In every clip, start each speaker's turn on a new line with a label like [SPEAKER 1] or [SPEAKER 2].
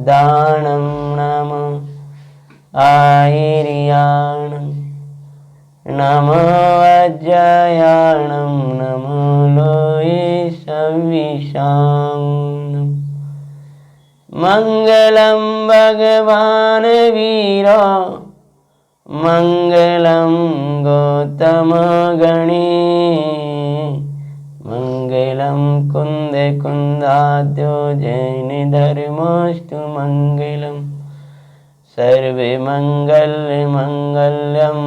[SPEAKER 1] दानं नमो आयर्याणं नमो वज्रयाणं नमो लोये सविषां मंगलं भगवान वीरो मंगलं गौतम गणे मंगलं कुंद कुंदाद्यो जैन धर्मोस्तु मंगलम् सर्वे मंगल मंगल्यं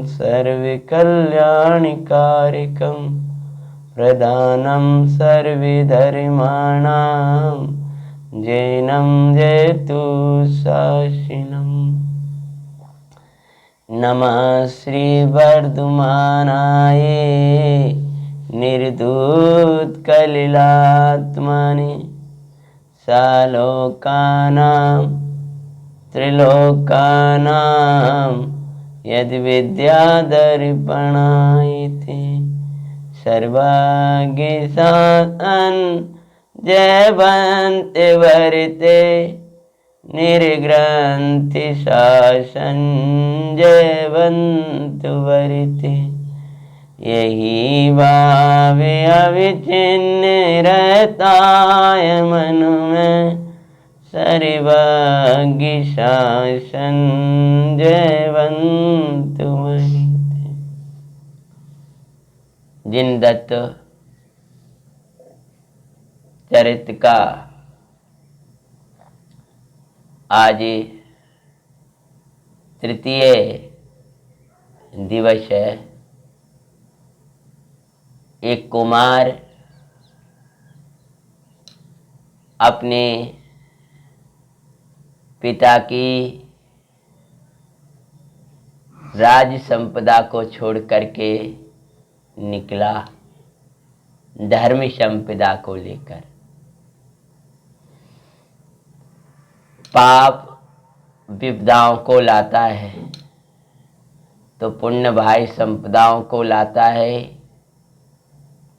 [SPEAKER 1] सर्वे कल्याणिकारकं प्रदानं सर्वे धर्माणां जैनं जयतु शासिनम् नमः श्री वर्धमानाय निर्धूत कलिलात्मने सालोकानां त्रिलोकानां यद्विद्यादर्पणायते सर्वांगीसान् जयवन्ते वरते निर्ग्रन्थि शासन जयवन्तु वरते यही भावे अविचिन्न रहता है मन में सर्वांगी शासन जयवन्तु वरते। जिन दत्त चरित का आज तृतीय दिवस है। एक कुमार अपने पिता की राज संपदा को छोड़ करके निकला धर्म संपदा को लेकर। पाप विपदाओं को लाता है तो पुण्य भाई संपदाओं को लाता है,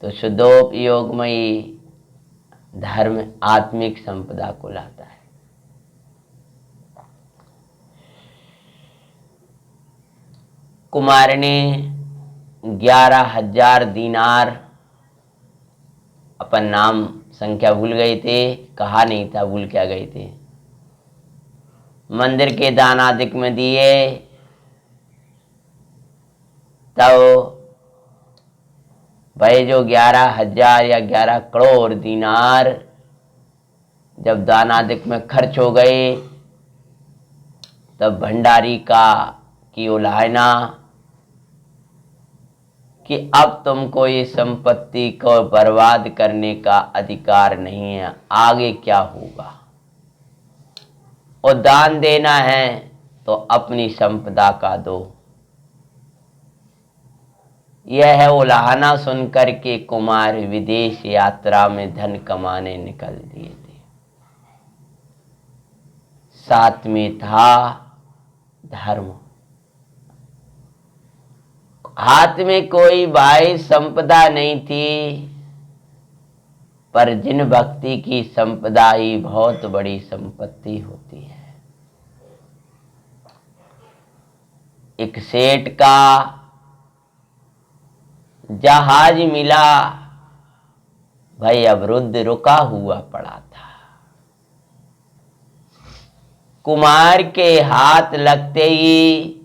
[SPEAKER 1] तो शुद्धोपयोगमयी धर्म आत्मिक संपदा को लाता है। कुमार ने 11,000 दीनार, अपन नाम संख्या भूल गए थे, कहा नहीं था, भूल क्या गए थे, मंदिर के दान आदिक में दिए। तब भाई जो 11,000 या 11 करोड़ दीनार जब दान आदिक में खर्च हो गए, तब भंडारी की उलाहना कि अब तुमको ये संपत्ति को बर्बाद करने का अधिकार नहीं है, आगे क्या होगा, और दान देना है तो अपनी संपदा का दो। यह है उलाहना सुनकर के कुमार विदेश यात्रा में धन कमाने निकल दिए थे। साथ में था धर्म। हाथ में कोई भाई संपदा नहीं थी, पर जिन भक्ति की संपदा ही बहुत बड़ी संपत्ति होती है। एक सेठ का जहाज मिला, भाई अवरुद्ध रुका हुआ पड़ा था। कुमार के हाथ लगते ही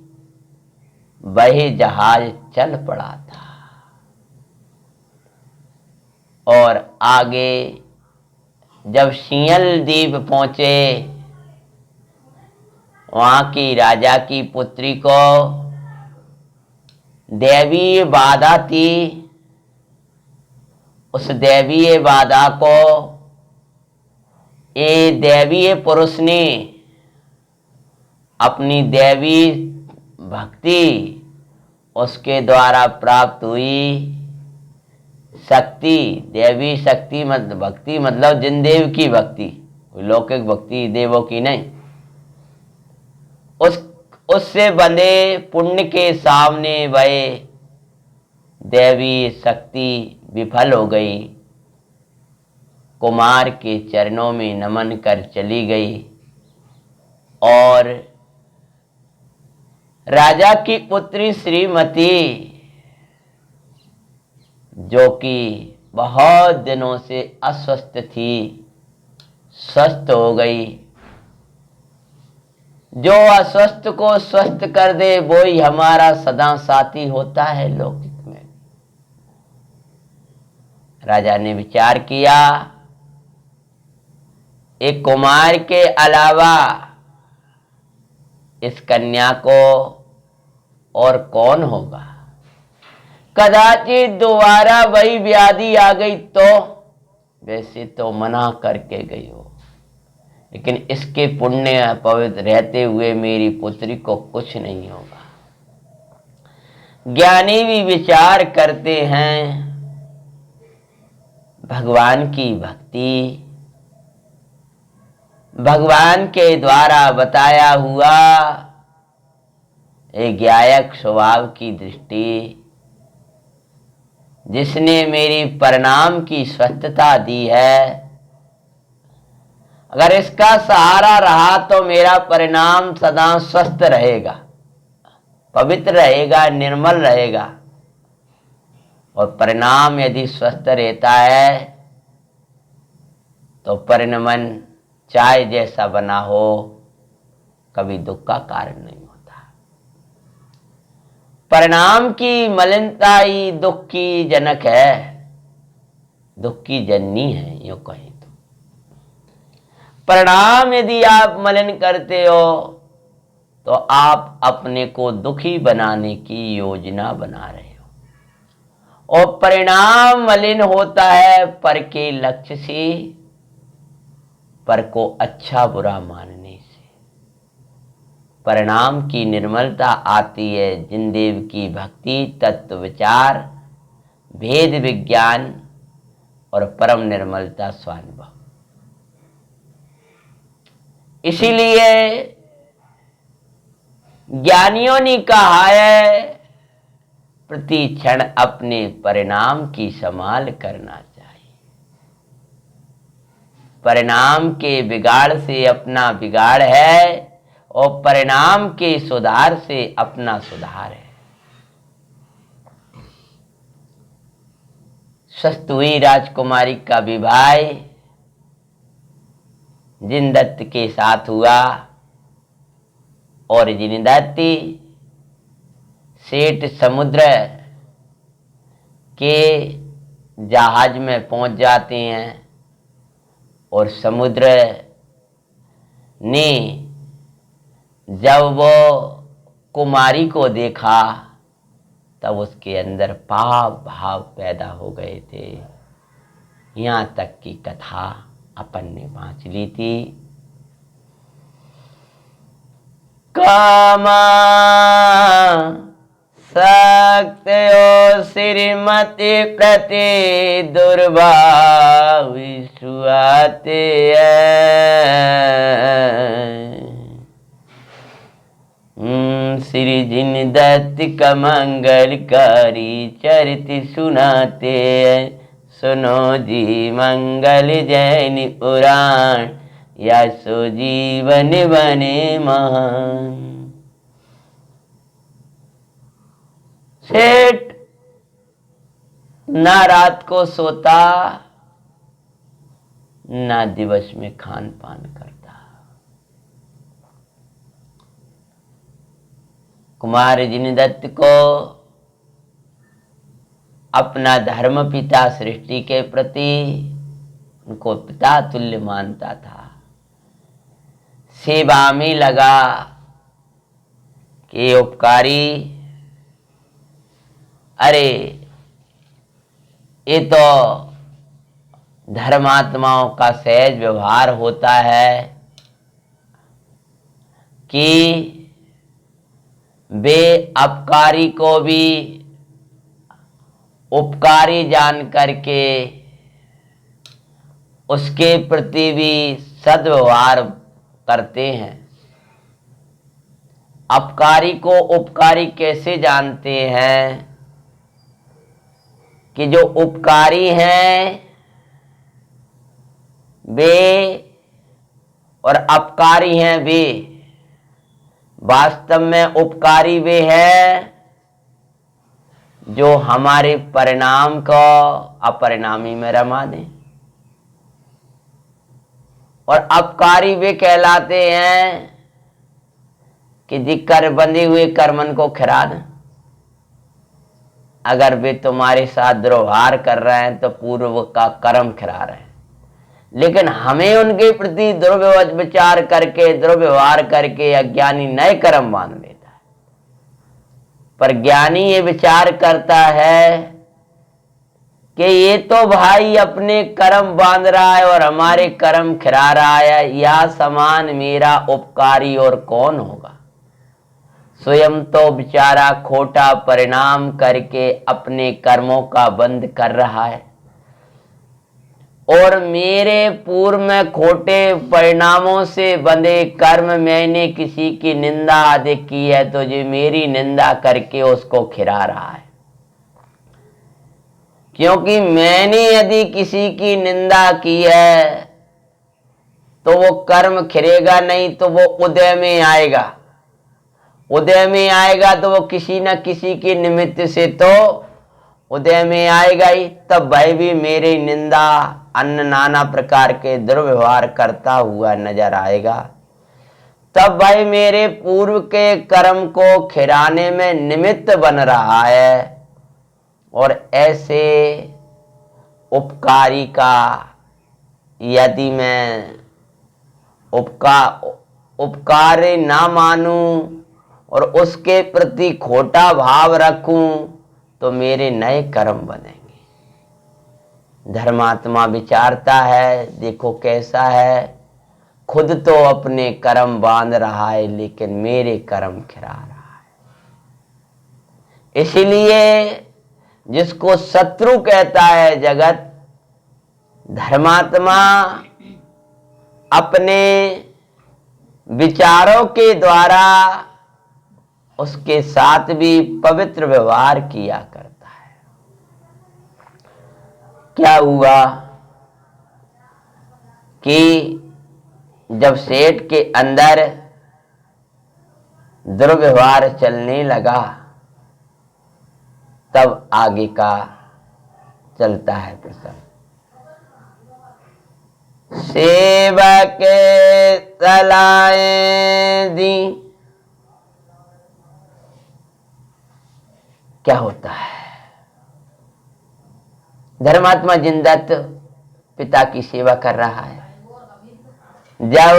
[SPEAKER 1] वही जहाज चल पड़ा था और आगे जब सिंहल द्वीप पहुंचे, वहां की राजा की पुत्री को दैवीय बाधा थी। उस दैवीय बाधा को ये दैवीय पुरुष ने अपनी दैवी भक्ति उसके द्वारा प्राप्त हुई शक्ति, दैवी शक्ति मतलब भक्ति मतलब जिन देव की भक्ति, लौकिक भक्ति देवों की नहीं, उससे बंधे पुण्य के सामने वह दैवी शक्ति विफल हो गई। कुमार के चरणों में नमन कर चली गई और राजा की पुत्री श्रीमती, जो कि बहुत दिनों से अस्वस्थ थी, स्वस्थ हो गई। जो अस्वस्थ को स्वस्थ कर दे वो ही हमारा सदा साथी होता है लौकिक में। राजा ने विचार किया, एक कुमार के अलावा इस कन्या को और कौन होगा। कदाचित दोबारा वही व्याधि आ गई तो वैसे तो मना करके गई हो, लेकिन इसके पुण्य पवित्र रहते हुए मेरी पुत्री को कुछ नहीं होगा। ज्ञानी भी विचार करते हैं, भगवान की भक्ति, भगवान के द्वारा बताया हुआ एक गायक स्वभाव की दृष्टि, जिसने मेरी परिणाम की स्वस्थता दी है, अगर इसका सहारा रहा तो मेरा परिणाम सदा स्वस्थ रहेगा, पवित्र रहेगा, निर्मल रहेगा। और परिणाम यदि स्वस्थ रहता है तो परिणमन चाय जैसा बना हो, कभी दुख का कारण नहीं होता। परिणाम की मलिनता ही दुख की जनक है, दुख की जननी है यूं कहें तो। परिणाम यदि आप मलिन करते हो तो आप अपने को दुखी बनाने की योजना बना रहे हो। और परिणाम मलिन होता है पर के लक्ष्य से, पर को अच्छा बुरा मानने से। परिणाम की निर्मलता आती है जिनदेव की भक्ति, तत्व विचार, भेद विज्ञान और परम निर्मलता स्वानुभव। इसीलिए ज्ञानियों ने कहा है, प्रति क्षण अपने परिणाम की संभाल करना चाहिए। परिणाम के बिगाड़ से अपना बिगाड़ है और परिणाम के सुधार से अपना सुधार है। स्वस्थ हुई राजकुमारी का विवाह जिनदत्त के साथ हुआ और जिनदत्त सेठ समुद्र के जहाज में पहुंच जाते हैं और समुद्र ने जब वो कुमारी को देखा तब उसके अंदर पाप भाव पैदा हो गए थे। यहाँ तक की कथा अपन ने वांच ली थी। कामा सक्तो श्रीमती प्रति दुर्भाव विश्वाते श्री जिनदत्त का मंगलकारी चरित सुनाते। सुनो जी मंगल जैन पुराण, या सो जीवन बने महान। सेठ ना रात को सोता, ना दिवस में खान पान करता। कुमार जिनदत्त को अपना धर्म पिता सृष्टि के प्रति उनको पिता तुल्य मानता था। सेवा में लगा कि उपकारी, अरे ये तो धर्मात्माओं का सहज व्यवहार होता है कि वे अपकारी को भी उपकारी जान करके उसके प्रति भी सद्व्यवहार करते हैं। अपकारी को उपकारी कैसे जानते हैं कि जो उपकारी हैं वे और अपकारी हैं वे, वास्तव में उपकारी वे है जो हमारे परिणाम को अपरिणामी में रमा दें, और अपकारी वे कहलाते हैं कि जी कर बंधे हुए कर्मन को खिरा दें। अगर वे तुम्हारे साथ दुर्व्यवहार कर रहे हैं तो पूर्व का कर्म खिरा रहे हैं, लेकिन हमें उनके प्रति दुर्विचार करके, दुर्व्यवहार करके अज्ञानी नए कर्म बांध लेता है। पर ज्ञानी ये विचार करता है कि ये तो भाई अपने कर्म बांध रहा है और हमारे कर्म खिरा रहा है, या समान मेरा उपकारी और कौन होगा। स्वयं तो बेचारा खोटा परिणाम करके अपने कर्मों का बंद कर रहा है, और मेरे पूर्व में खोटे परिणामों से बंधे कर्म मैंने किसी की निंदा अधिक की है तो जो मेरी निंदा करके उसको खिरा रहा है। क्योंकि मैंने यदि किसी की निंदा की है तो वो कर्म खिरेगा नहीं, तो वो उदय में आएगा। उदय में आएगा तो वो किसी न किसी के निमित्त से तो उदय में आएगा ही। तब भाई भी मेरी निंदा, अन्य नाना प्रकार के दुर्व्यवहार करता हुआ नजर आएगा। तब भाई मेरे पूर्व के कर्म को खिराने में निमित्त बन रहा है। और ऐसे उपकारी का यदि मैं उपकारी ना मानूं और उसके प्रति खोटा भाव रखूं तो मेरे नए कर्म बनेंगे। धर्मात्मा विचारता है, देखो कैसा है, खुद तो अपने कर्म बांध रहा है लेकिन मेरे कर्म खिरा रहा है। इसलिए जिसको शत्रु कहता है जगत, धर्मात्मा अपने विचारों के द्वारा उसके साथ भी पवित्र व्यवहार किया करता है। क्या हुआ कि जब सेठ के अंदर दुर्व्यवहार चलने लगा, तब आगे का चलता है प्रसंग। सेवक सलाहें दी। क्या होता है, धर्मात्मा जिनदत्त पिता की सेवा कर रहा है। जब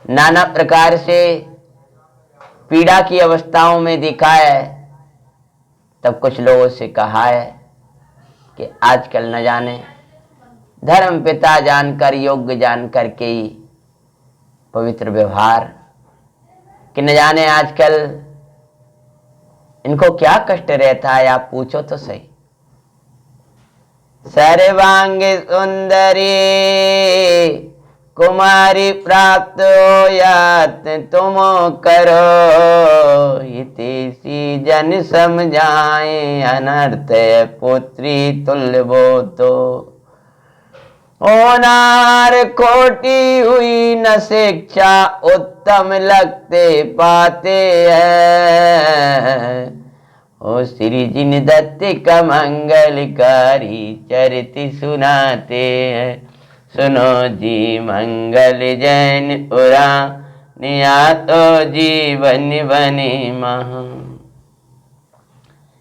[SPEAKER 1] नाना प्रकार से पीड़ा की अवस्थाओं में देखा है, तब कुछ लोगों से कहा है कि आजकल न जाने धर्म पिता जानकर, योग्य जानकर के ही पवित्र व्यवहार, कि न जाने आजकल इनको क्या कष्ट रहता है, आप पूछो तो सही। सर्वांग सुंदरी कुमारी प्राप्त होयात तुम करो, हितैषी जन समझाए अनर्थ पुत्री तुल्य वो तो। होनार खोटी हुई न शिक्षा, उत्तम लगते पाते हैं। ओ श्री जिन दत्त का मंगलकारी चरित सुनाते हैं। सुनो जी मंगल जैन उरा निया तो जीवन बने महा।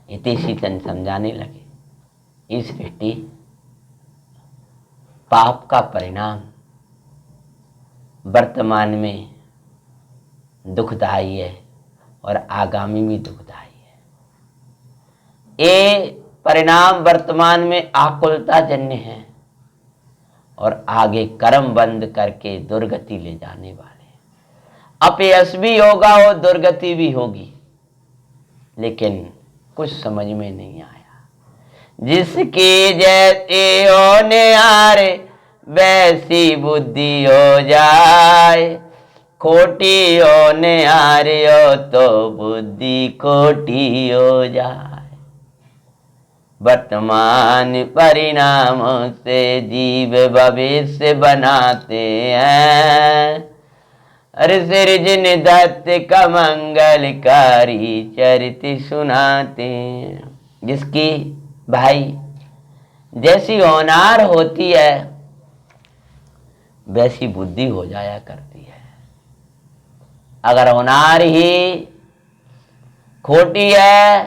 [SPEAKER 1] इति शीतन समझाने लगे, इस सृष्टि पाप का परिणाम वर्तमान में दुखदायी है और आगामी भी दुखदायी है। ये परिणाम वर्तमान में आकुलता जन्य है और आगे कर्म बंद करके दुर्गति ले जाने वाले। अपयश भी होगा और दुर्गति भी होगी, लेकिन कुछ समझ में नहीं आया। जिसके जैसे होने हारे वैसी बुद्धि हो जाए, खोटी होने हारे हो तो बुद्धि खोटी हो जाए। वर्तमान परिणामों से जीव भविष्य बनाते हैं, अरे सिरजिन दत्त का मंगलकारी चरित सुनाते। जिसकी भाई जैसी होनार होती है वैसी बुद्धि हो जाया करती है। अगर होनार ही खोटी है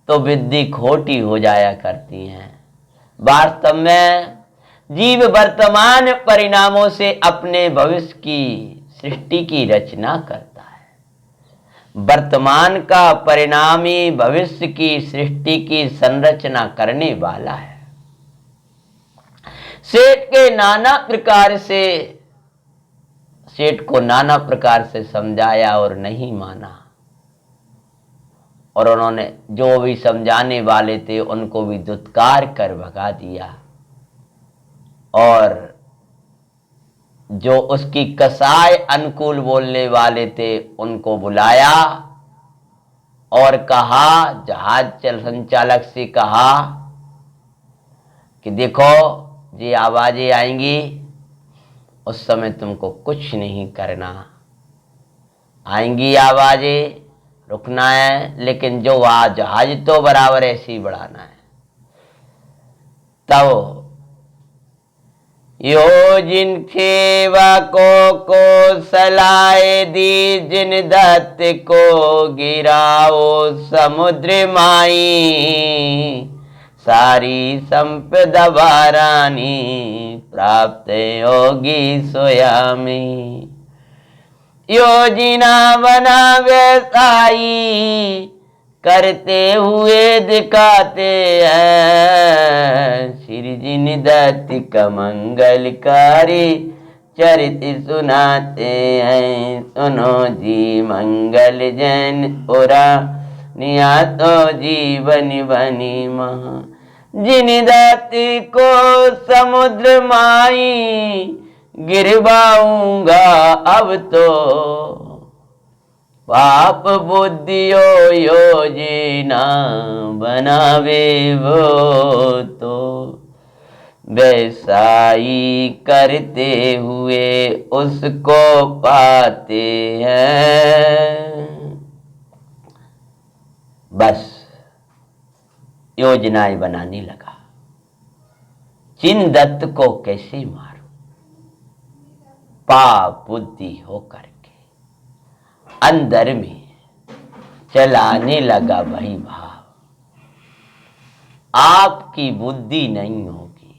[SPEAKER 1] तो बुद्धि खोटी हो जाया करती है। वास्तव में जीव वर्तमान परिणामों से अपने भविष्य की सृष्टि की रचना करता है। वर्तमान का परिणामी भविष्य की सृष्टि की संरचना करने वाला है। सेठ को नाना प्रकार से समझाया और नहीं माना, और उन्होंने जो भी समझाने वाले थे उनको भी दुत्कार कर भगा दिया, और जो उसकी कसाय अनुकूल बोलने वाले थे उनको बुलाया और कहा, जहाज संचालक से कहा कि देखो ये आवाजें आएंगी, उस समय तुमको कुछ नहीं करना। आएंगी आवाजें, रुकना है, लेकिन जो जहाज तो बराबर ऐसे ही बढ़ाना है। तब यो जिन सेवकों को सलाह दी, जिन दत्त को गिराओ समुद्र माई, सारी संपदा बारानी प्राप्त होगी सोयामी। योजना बना व्यवसायी करते हुए दिखाते हैं, सिरजिन दत्त का मंगलकारी चरित सुनाते हैं। सुनो जी मंगल जैन उरा निया तो जीवन बनी महा, जिन दत्त को समुद्र माई गिरवाऊंगा अब तो, पाप बुद्धियो योजना बनावे वो तो, वैसाई करते हुए उसको पाते हैं। बस योजनाएं बनाने लगा, जिन दत्त को कैसे मारूं, पाप बुद्धि होकर के अंदर में चलाने लगा वही भाव। आपकी बुद्धि नहीं होगी,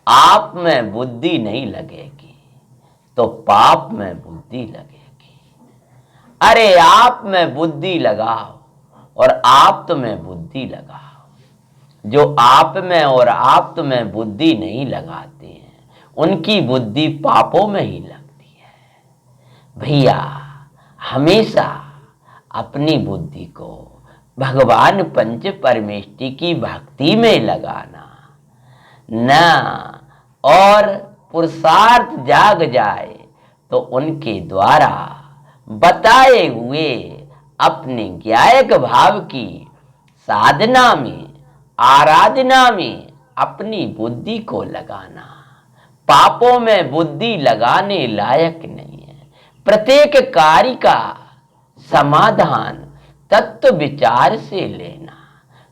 [SPEAKER 1] आप में बुद्धि नहीं लगेगी तो पाप में बुद्धि लगेगी। अरे आप में बुद्धि लगाओ और आप में बुद्धि लगाओ। जो आप में और आप में बुद्धि नहीं लगाते हैं उनकी बुद्धि पापों में ही लगती है। भैया हमेशा अपनी बुद्धि को भगवान पंच परमेष्टि की भक्ति में लगाना ना, और पुरुषार्थ जाग जाए तो उनके द्वारा बताए हुए अपने ज्ञायक भाव की साधना में, आराधना में अपनी बुद्धि को लगाना। पापों में बुद्धि लगाने लायक नहीं है। प्रत्येक कार्य का समाधान तत्व विचार से लेना।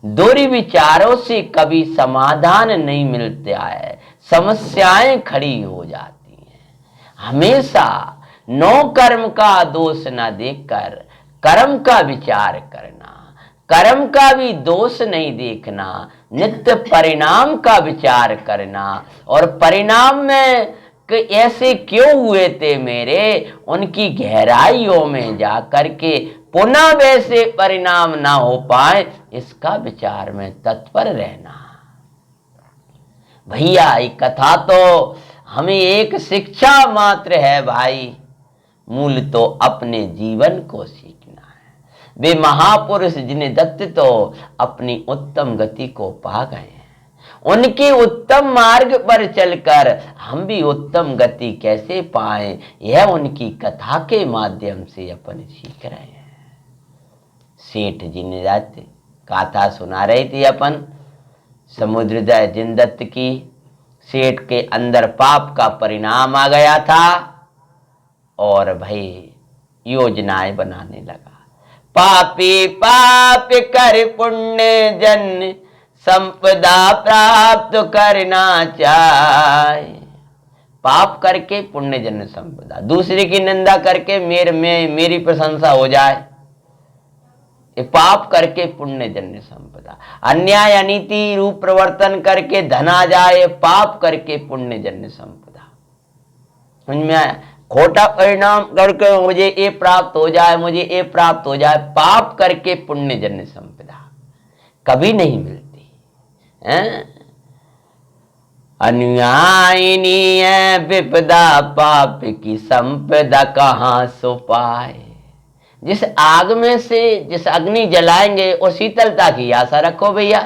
[SPEAKER 1] दुर्विचारों से कभी समाधान नहीं मिलता है, समस्याएं खड़ी हो जाती हैं। हमेशा नौ कर्म का दोष न देखकर कर्म का विचार करना, कर्म का भी दोष नहीं देखना, नित्य परिणाम का विचार करना, और परिणाम में ऐसे क्यों हुए थे मेरे, उनकी गहराइयों में जाकर के पुनः वैसे परिणाम ना हो पाए इसका विचार में तत्पर रहना। भैया ये कथा तो हमें एक शिक्षा मात्र है भाई, मूल तो अपने जीवन को सीखना है। वे महापुरुष जिन्हें दत्त तो अपनी उत्तम गति को पा गए हैं, उनके उत्तम मार्ग पर चलकर हम भी उत्तम गति कैसे पाएं, यह उनकी कथा के माध्यम से अपन सीख रहे हैं। सेठ जी ने कथा सुना रही थी अपन समुद्रदय जिनदत्त की। सेठ के अंदर पाप का परिणाम आ गया था और भाई योजनाएं बनाने लगा। पापी पाप कर पुण्य जन संपदा प्राप्त करना चाहे। पाप करके पुण्य जन संपदा, दूसरे की निंदा करके मेरी प्रशंसा हो जाए, ये पाप करके पुण्य जन्य संपदा। अन्याय अनीति रूप प्रवर्तन करके धन आ जाए, पाप करके पुण्य जन्य संपदा। समझ में आया? खोटा परिणाम करके मुझे ये प्राप्त हो जाए, मुझे ये प्राप्त हो जाए, पाप करके पुण्य जन्य संपदा कभी नहीं मिलती है। अनुयायिनी है विपदा, पाप की संपदा कहाँ सो पाए। जिस आग में से जिस अग्नि जलाएंगे और शीतलता की आशा रखो भैया।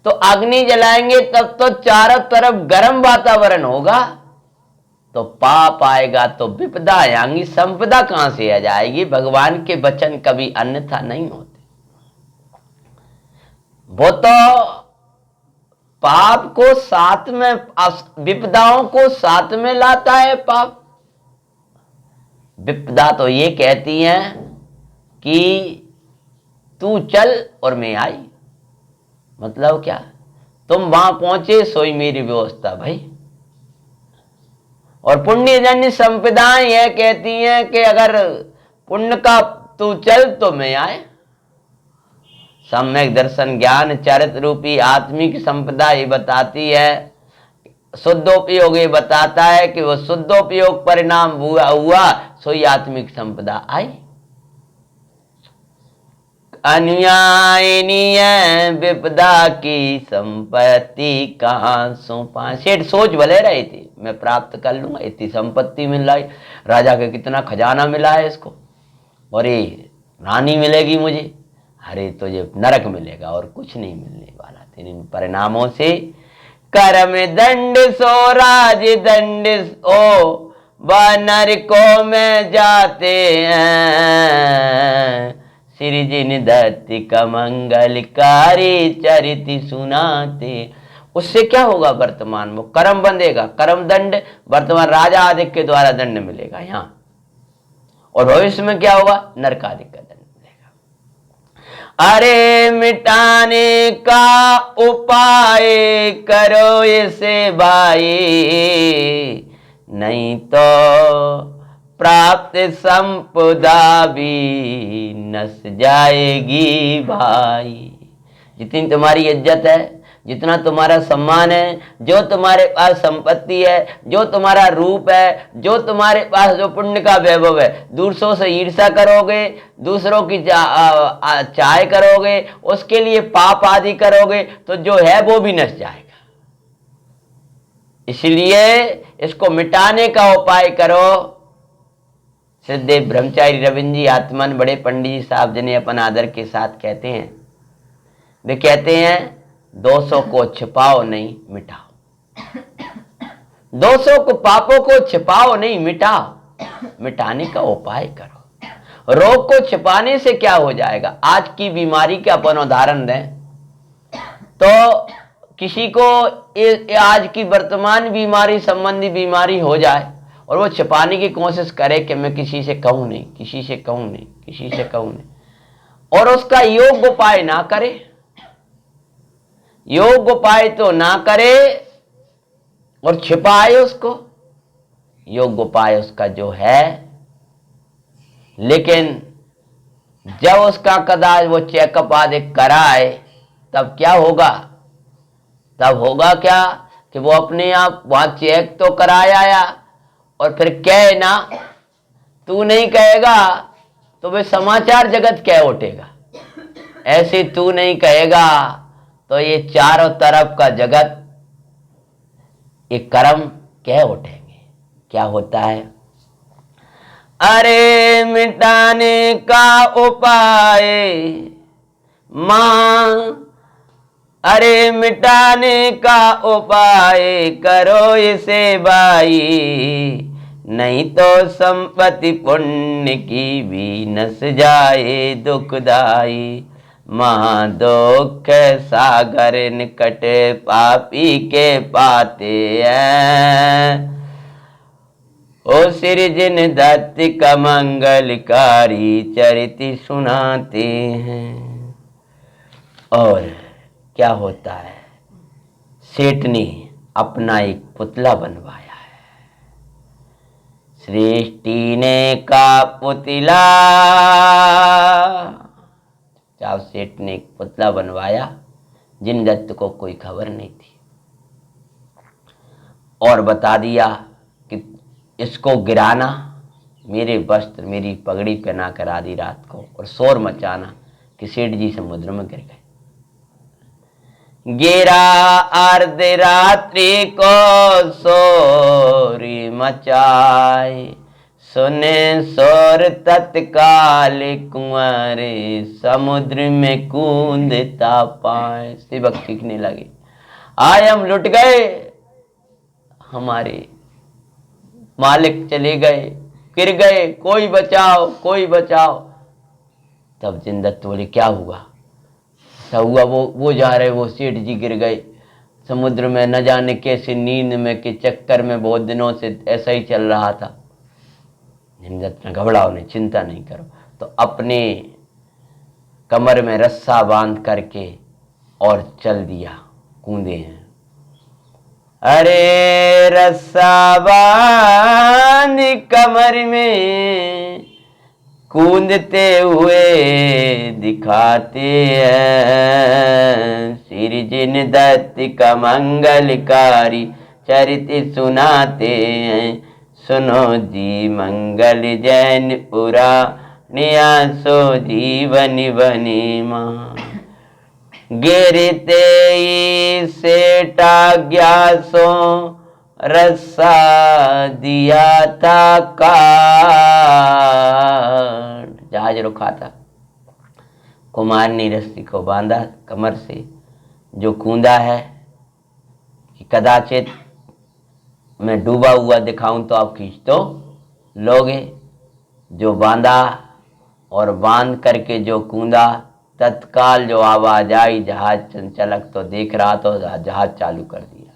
[SPEAKER 1] तो अग्नि जलाएंगे तब तो चारों तरफ गर्म वातावरण होगा, तो पाप आएगा तो विपदा आएंगी, संपदा कहां से आ जाएगी। भगवान के वचन कभी अन्यथा नहीं होते। वो तो पाप को साथ में, विपदाओं को साथ में लाता है पाप। विपदा तो ये कहती है कि तू चल और मैं आई। मतलब क्या? तुम वहां पहुंचे सोई मेरी व्यवस्था भाई। और पुण्यजन्य संपदाएं यह कहती हैं कि अगर पुण्य का तू चल तो मैं आए। सम्यक दर्शन ज्ञान चरित्र रूपी आत्मिक संपदा ये बताती है, शुद्धोपयोग ये बताता है कि वो शुद्धोपयोग परिणाम हुआ सोई आत्मिक संपदा आई। अनुयायिनी विपदा की संपत्ति कहाँ सो पाए। सेठ सोच भले रहे थे मैं प्राप्त कर लूंगा, इतनी संपत्ति मिल रही, राजा का कितना खजाना मिला है इसको, और ये रानी मिलेगी मुझे। अरे तो ये नरक मिलेगा और कुछ नहीं मिलने वाला। तेरे परिणामों से कर्म दंड सो राज दंड ओ नरकों में जाते हैं। श्री जिन दत्त का मंगलकारी चरित सुनाते। उससे क्या होगा? वर्तमान में कर्म बंधेगा, कर्म दंड वर्तमान राजा आदि के द्वारा दंड मिलेगा यहाँ, और भविष्य में क्या होगा? नरकादि का दंड मिलेगा। अरे मिटाने का उपाय करो इसे भाई, नहीं तो प्राप्त संपदा भी नस जाएगी भाई। जितनी तुम्हारी इज्जत है, जितना तुम्हारा सम्मान है, जो तुम्हारे पास संपत्ति है, जो तुम्हारा रूप है, जो तुम्हारे पास जो पुण्य का वैभव है, दूसरों से ईर्ष्या करोगे, दूसरों की चाय करोगे, उसके लिए पाप आदि करोगे, तो जो है वो भी नस जाएगा। इसलिए इसको मिटाने का उपाय करो। श्रीदेव ब्रह्मचारी रविंद्र जी आत्मन बड़े पंडित जी साहब जिन्हें अपन आदर के साथ कहते हैं, वे कहते हैं दोषों को छिपाओ नहीं मिटाओ। दोषों को, पापों को छिपाओ नहीं मिटाओ, मिटाने का उपाय करो। रोग को छिपाने से क्या हो जाएगा? आज की बीमारी का अपन उदाहरण दें तो किसी को आज की वर्तमान बीमारी संबंधी बीमारी हो जाए और वो छिपाने की कोशिश करे कि मैं किसी से कहूं नहीं, किसी से कहूं नहीं, किसी से कहूं नहीं, और उसका योग उपाय ना करे, योग उपाय तो ना करे और छिपाए उसको। योग उपाय उसका जो है, लेकिन जब उसका कदाच वो चेकअप आदि कराए तब क्या होगा? तब होगा क्या कि वो अपने आप वहां चेक तो कराया आया और फिर कहे ना, तू नहीं कहेगा तो वे समाचार जगत क्या उठेगा। ऐसे तू नहीं कहेगा तो ये चारों तरफ का जगत, ये कर्म क्या उठेंगे। क्या होता है? अरे मिटाने का उपाय मां, अरे मिटाने का उपाय करो इसे भाई, नहीं तो संपत्ति पुण्य की भी नस जाए दुखदाई। महादुख सागर निकट पापी के पाते हैं, ओ सिर जिन दत्त का मंगलकारी चरित सुनाते हैं। और क्या होता है, सेठ ने अपना एक पुतला बनवाया है। सृष्टि ने का पुतला, चाव सेठ ने एक पुतला बनवाया, जिन दत्त को कोई खबर नहीं थी, और बता दिया कि इसको गिराना, मेरे वस्त्र मेरी पगड़ी पहना कर आधी रात को, और शोर मचाना कि सेठ जी समुद्र में गिर गए। गिरा अर्ध रात्रि को शोर मचाए, सुने शोर तत्काल कुंवरे समुद्र में कूदता पाए। सेवक चीखने लगे, आए हम लुट गए, हमारे मालिक चले गए, गिर गए, कोई बचाओ कोई बचाओ। तब जिनदत्त बोले, क्या हुआ? सब हुआ वो जा रहे, वो सेठ जी गिर गए समुद्र में, न जाने कैसे नींद में के चक्कर में, बहुत दिनों से ऐसा ही चल रहा था। जिनदत्त ने, घबराओ नहीं, चिंता नहीं करो। तो अपने कमर में रस्सा बांध करके और चल दिया, कूदे हैं। अरे रस्सा बांध कमर में कूदते हुए दिखाते हैं, सिर जिन दत्त का मंगलकारी चरित सुनाते हैं। सुनो जी मंगल जैन पुराणिया, सो जीवन बनी मां। गिरते ही सेठा ग्यासो रस्सा दिया था काट। जहाज रुका था, कुमार ने रस्सी को बांधा कमर से, जो कूदा है कि कदाचित मैं डूबा हुआ दिखाऊं तो आप खींच तो लोगे। जो बांधा और बांध करके जो कूदा, तत्काल जो आवाज आई, जहाज संचालक तो देख रहा, तो जहाज चालू कर दिया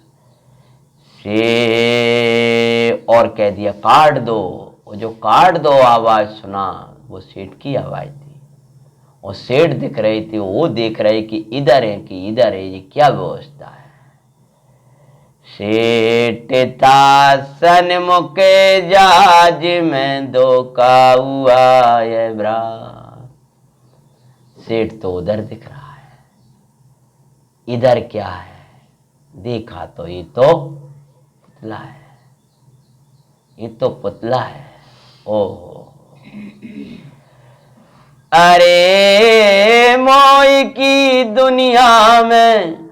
[SPEAKER 1] से, और कह दिया काट दो। वो जो काट दो आवाज सुना, वो सेठ की आवाज थी। और सेठ दिख रही थी, वो देख रहे कि इधर है कि इधर है, ये क्या व्यवस्था है। सेठ था सन्मुखे जहाज में धोखा हुआ है ब्रा। सेठ तो उधर दिख रहा है, इधर क्या है? देखा तो ये तो पुतला है, ये तो पुतला है। ओहो, अरे मोह की दुनिया में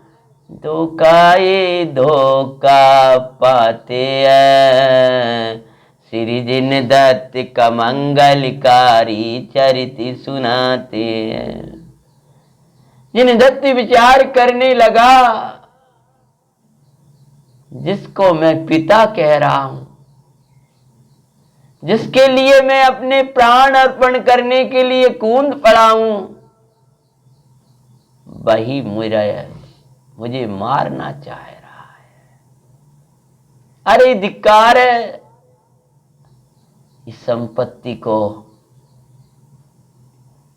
[SPEAKER 1] धोखा ही धोखा पाते हैं, श्री जिन दत्त का मंगलकारी चरित सुनाते हैं। जिन दत्त विचार करने लगा, जिसको मैं पिता कह रहा हूं, जिसके लिए मैं अपने प्राण अर्पण करने के लिए कूद पड़ा हूं, वही मुझे मारना चाह रहा है। अरे धिक्कार है इस संपत्ति को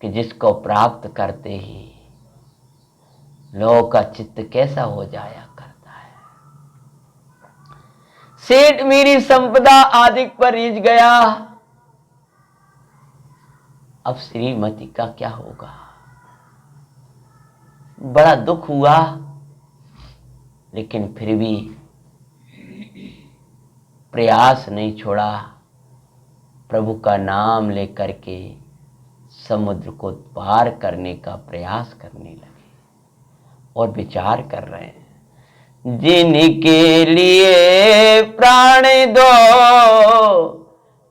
[SPEAKER 1] कि जिसको प्राप्त करते ही लोगों का चित्त कैसा हो जाया करता है। सेठ मेरी संपदा आदिक पर रिझ गया, अब श्रीमती का क्या होगा? बड़ा दुख हुआ, लेकिन फिर भी प्रयास नहीं छोड़ा। प्रभु का नाम लेकर के समुद्र को पार करने का प्रयास करने लगे और विचार कर रहे हैं, जिनके लिए प्राण दो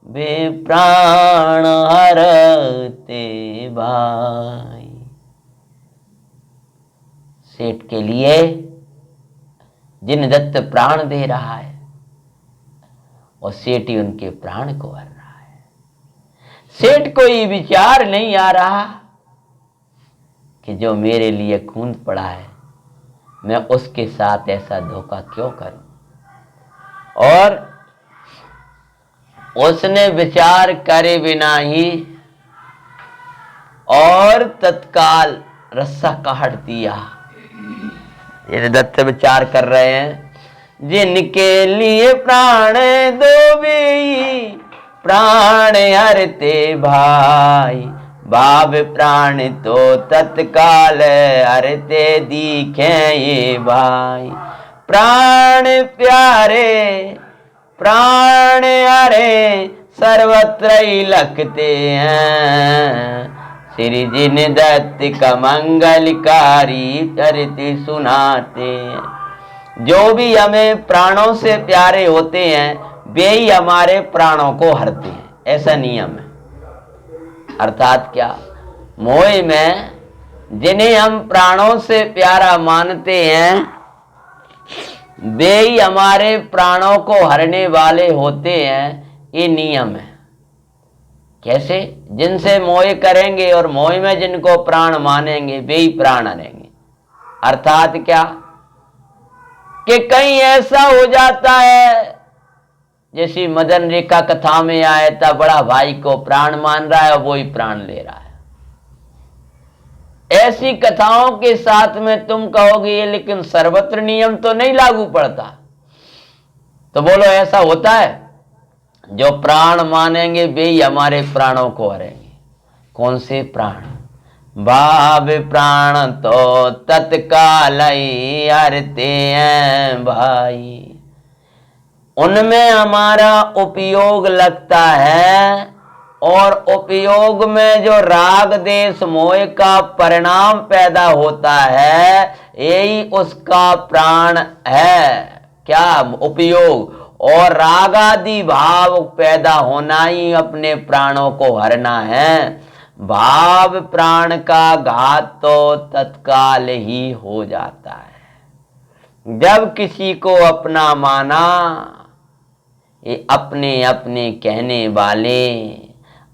[SPEAKER 1] वे प्राण हरते भाई। सेठ के लिए जिन दत्त प्राण दे रहा है, और सेठ ही उनके प्राण को हर रहा है। सेठ को ये विचार नहीं आ रहा कि जो मेरे लिए खून पड़ा है, मैं उसके साथ ऐसा धोखा क्यों करूं। और उसने विचार करे बिना ही और तत्काल रस्सा काट दिया। ये दत्त विचार कर रहे हैं। जिनके लिए प्राण दो भी प्राण हरते भाई, बाब प्राण तो तत्काल हरते दिखे ये भाई। प्राण प्यारे प्राण हरे सर्वत्र ही लगते हैं, श्री जिन दत्त का मंगलकारी चरित्र सुनाते हैं। जो भी हमें प्राणों से प्यारे होते हैं वे ही हमारे प्राणों को हरते हैं, ऐसा नियम है। अर्थात क्या, मोह में जिन्हें हम प्राणों से प्यारा मानते हैं वे ही हमारे प्राणों को हरने वाले होते हैं, ये नियम है। कैसे? जिनसे मोह करेंगे और मोह में जिनको प्राण मानेंगे वे ही प्राण हरेंगे। अर्थात क्या कि कहीं ऐसा हो जाता है, जैसी मदन रेखा कथा में आया था, बड़ा भाई को प्राण मान रहा है और वो ही प्राण ले रहा है। ऐसी कथाओं के साथ में तुम कहोगे ये लेकिन सर्वत्र नियम तो नहीं लागू पड़ता, तो बोलो ऐसा होता है? जो प्राण मानेंगे वे ही हमारे प्राणों को हरेंगे। कौन से प्राण? बाब प्राण तो तत्काल ही हरते हैं भाई। उनमें हमारा उपयोग लगता है और उपयोग में जो राग देश मोह का परिणाम पैदा होता है यही उसका प्राण है। क्या? उपयोग। और राग आदि भाव पैदा होना ही अपने प्राणों को हरना है। भाव प्राण का घात तो तत्काल ही हो जाता है। जब किसी को अपना माना, ये अपने अपने कहने वाले,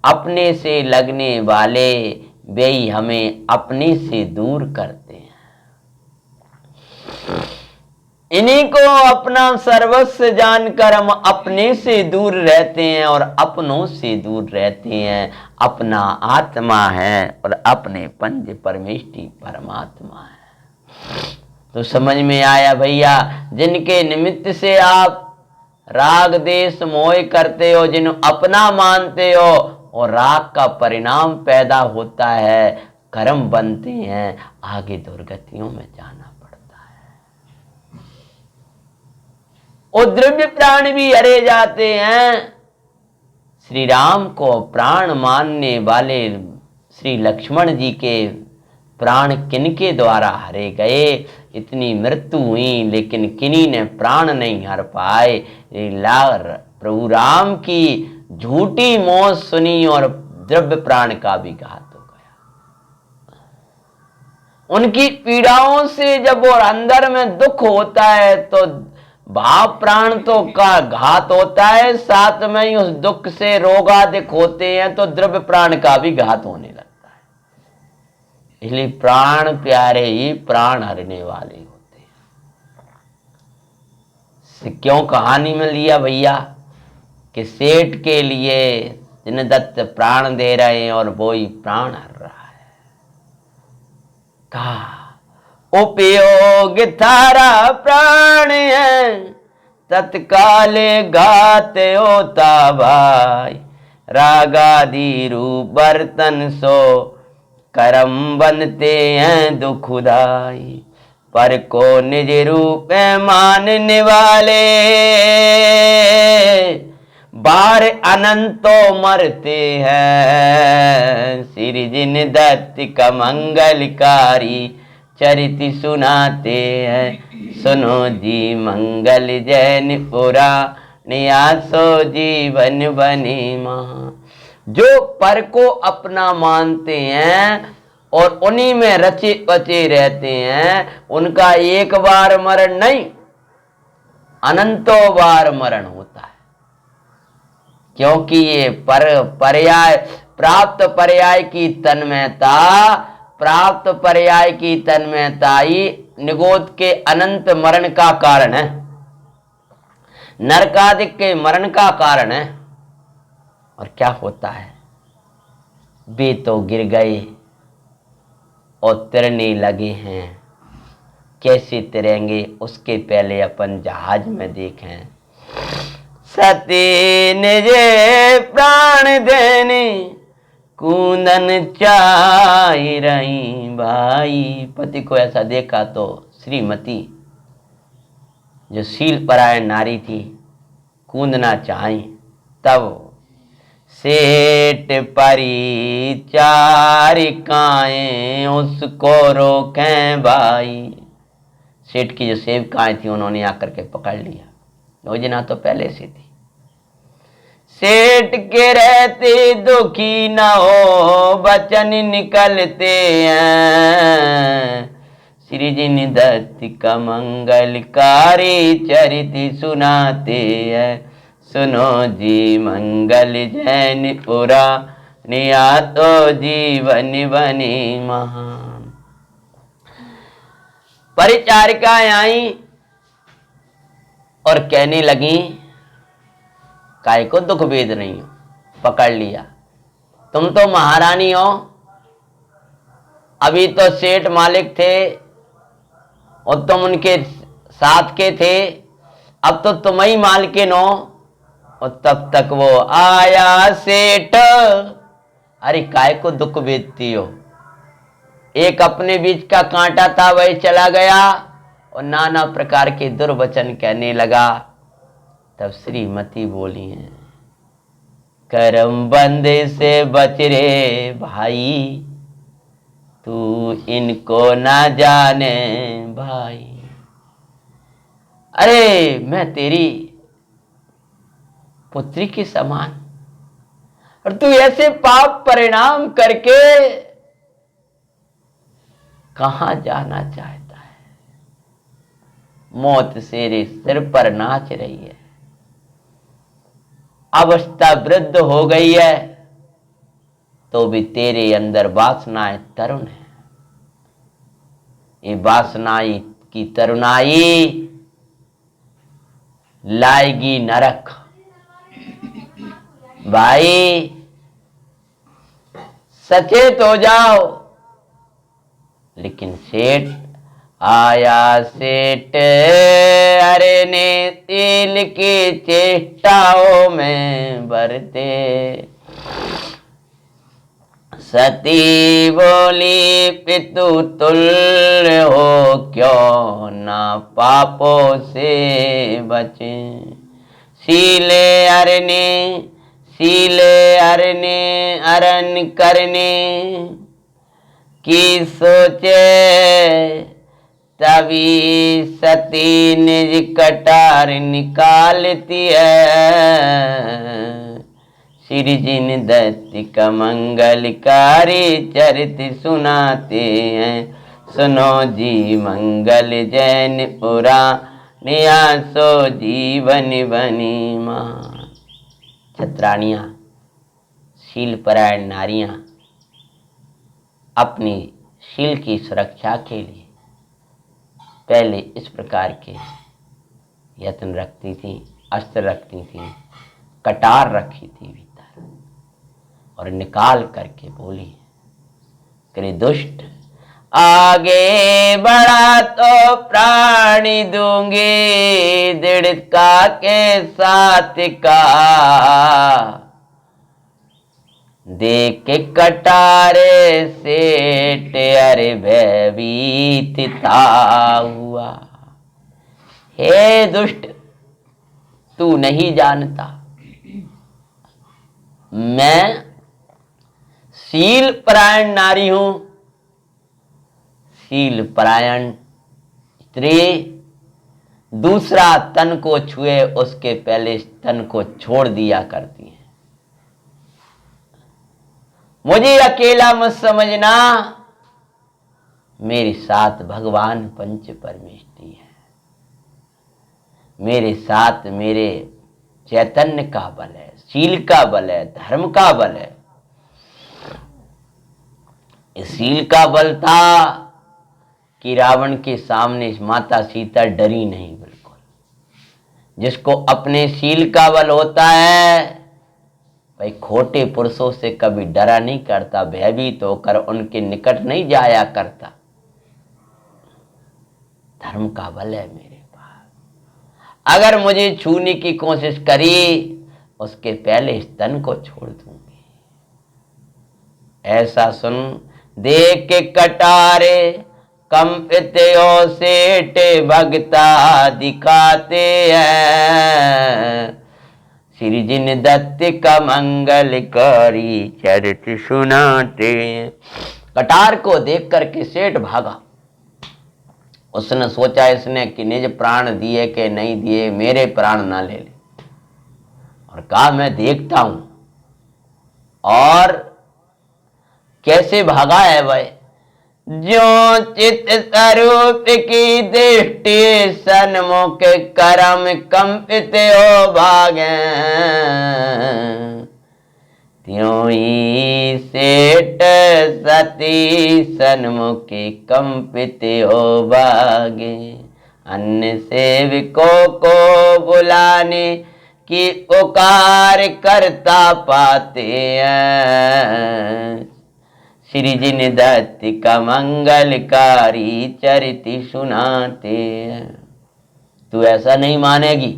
[SPEAKER 1] अपने से लगने वाले वे ही हमें अपने से दूर करते हैं। इन्हीं को अपना सर्वस्व जानकर हम अपने से दूर रहते हैं और अपनों से दूर रहते हैं। अपना आत्मा है और अपने पंच परमेष्टि परमात्मा है। तो समझ में आया भैया? जिनके निमित्त से आप राग देश मोह करते हो, जिन्हें अपना मानते हो, और राग का परिणाम पैदा होता है, कर्म बनते हैं, आगे दुर्गतियों में जाना पड़ता है। और द्रव्य प्राण भी हरे जाते हैं। श्री राम को प्राण मानने वाले श्री लक्ष्मण जी के प्राण किनके द्वारा हरे गए? इतनी मृत्यु हुई लेकिन किन्हीं ने प्राण नहीं हर पाए। प्रभु राम की झूठी मौत सुनी और द्रव्य प्राण का भी घात हो गया। उनकी पीड़ाओं से जब और अंदर में दुख होता है तो भाव प्राण तो का घात होता है, साथ में ही उस दुख से रोगादिक होते हैं तो द्रव्य प्राण का भी घात होने लगता है। इसलिए प्राण प्यारे ही प्राण हरने वाले होते हैं। क्यों कहानी में लिया भैया कि सेठ के लिए जिन दत्त प्राण दे रहे हैं और वो ही प्राण हर रहा है। कहा उपयोग थारा प्राण है, तत्काल घात होता भाई। रागादि रूप बर्तन सो कर्म बनते हैं दुखदाई। पर को निज रूप मानने वाले बार अनंतो मरते हैं। श्री जिन दत्त का मंगलकारी चरित्र सुनाते हैं। सुनो जी मंगल जैन पुराणियासो जीवन बने मां। जो पर को अपना मानते हैं और उन्हीं में रचे बचे रहते हैं, उनका एक बार मरण नहीं अनंतों बार मरण होता है। क्योंकि ये पर्याय प्राप्त पर्याय की तन्मयता, प्राप्त पर्याय की तन्मयता ही निगोद के अनंत मरण का कारण है, नरकादिक के मरण का कारण है। और क्या होता है, वे तो गिर गए और तैरने लगे हैं, कैसे तैरेंगे उसके पहले अपन जहाज में देखें। सती निजे प्राण देने कूंदन चाह रही भाई। पति को ऐसा देखा तो श्रीमती जो शील परायण नारी थी कूदना चाही, तब सेठ परी चारिकाएं उसको रोकें भाई। सेठ की जो सेवकाएं थी उन्होंने आकर के पकड़ लिया। योजना तो पहले से थी, सेठ के रहते दुखी न हो वचन निकलते हैं, श्री जिन दत्त का मंगलकारी चरित सुनाते हैं। सुनो जी मंगल जैन पुरा निया तो जीवन बनी महान। परिचारिकाएं आई और कहने लगी, काय को दुख भेद रही हो, पकड़ लिया, तुम तो महारानी हो, अभी तो सेठ मालिक थे और तुम उनके साथ के थे, अब तो तुम ही मालकिन हो। और तब तक वो आया सेठ। अरे काय को दुख भेजती हो, एक अपने बीच का कांटा था वही चला गया और नाना प्रकार के दुर्वचन कहने लगा। तब श्रीमती बोली हैं, करम बंदे से बच रे भाई, तू इनको ना जाने भाई। अरे मैं तेरी पुत्री के समान, और तू ऐसे पाप परिणाम करके कहां जाना चाहता है। मौत तेरे सिर पर नाच रही है, अवस्था वृद्ध हो गई है तो भी तेरे अंदर वासनाएं तरुण है। ये वासनाएं की तरुणाई लाएगी नरक। भाई सचेत हो जाओ। लेकिन सेठ आया सेठ, अरे ने तिल की चेष्टाओं में बरते। सती बोली पितु तुल्य हो क्यों ना पापों से बचे। शीले अरन करने की सोचे, तभी सती निज कटार निकालती है। श्री जिन दत्त का मंगलकारी चरित सुनाते हैं। सुनो जी मंगल जैन पुरा नियासो जीवन बनी मां। छत्राणियां, शील परायण नारियां अपनी शील की सुरक्षा के लिए पहले इस प्रकार के यत्न रखती थी, अस्त्र रखती थी, कटार रखी थी भीतर, और निकाल करके बोली, करे दुष्ट आगे बढ़ा तो प्राणी दूंगी, दृढ़ता के साथ का देख के कटारे सेठ अरे भयभीत था हुआ। हे दुष्ट, तू नहीं जानता मैं शील परायण नारी हूं। शील परायण स्त्री दूसरा तन को छुए उसके पहले तन को छोड़ दिया करती है। मुझे अकेला मत समझना, मेरे साथ भगवान पंच परमेष्टि है। मेरे साथ मेरे चैतन्य का बल है, शील का बल है, धर्म का बल है। इस शील का बल था कि रावण के सामने माता सीता डरी नहीं बिल्कुल। जिसको अपने शील का बल होता है भाई खोटे पुरुषों से कभी डरा नहीं करता, भयभीत होकर उनके निकट नहीं जाया करता। धर्म का बल है मेरे पास। अगर मुझे छूने की कोशिश करी, उसके पहले स्तन को छोड़ दूंगी। ऐसा सुन देख के कटारे कंपित ओ सेठ भगता दिखाते हैं। श्री जिन दत्त का मंगलकारी चरित्र सुनाते। कटार को देख करके सेठ भागा। उसने सोचा इसने कि निज प्राण दिए के नहीं दिए, मेरे प्राण ना ले ले, और कहा मैं देखता हूं। और कैसे भागा है वह, जो चित स्वरूप की दृष्टि सन्मुख करम कंपित हो भागे। त्यों ही सेठ सती सन्मुखी कंपित हो भागे। अन्य सेवकों को बुलाने की पुकार करता पाते हैं। श्री जिन दत्त का मंगलकारी चरित्र सुनाते हैं। तू ऐसा नहीं मानेगी।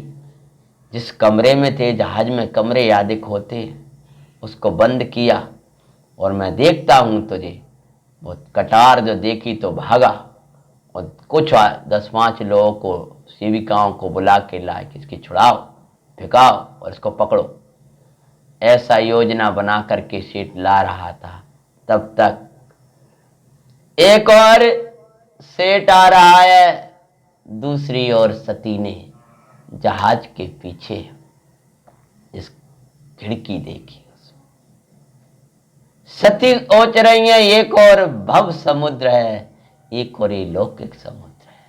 [SPEAKER 1] जिस कमरे में थे, जहाज में कमरे अधिक होते, उसको बंद किया और मैं देखता हूं तुझे। वो कटार जो देखी तो भागा और कुछ 10-5 लोगों को, सेविकाओं को बुला के लाए कि इसकी छुड़ाओ, फेंकाओ और इसको पकड़ो। ऐसा योजना बना करके सेठ ला रहा था। तब तक एक और सेठ आ रहा है, दूसरी ओर सती ने जहाज के पीछे इस खिड़की देखी। सती सोच रही है एक और भव समुद्र है, एक और ये लौकिक समुद्र है।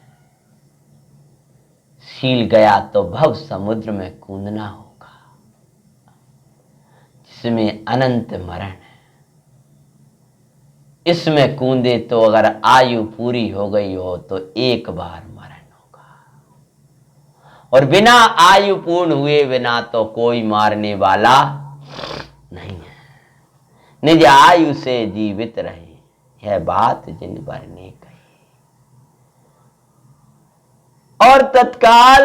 [SPEAKER 1] शील गया तो भव समुद्र में कूदना होगा, जिसमें अनंत मरण है। इसमें कूदे तो अगर आयु पूरी हो गई हो तो एक बार मरण होगा, और बिना आयु पूर्ण हुए बिना तो कोई मारने वाला नहीं है। निज आयु से जीवित रहे, यह बात जिन पर ने कही। और तत्काल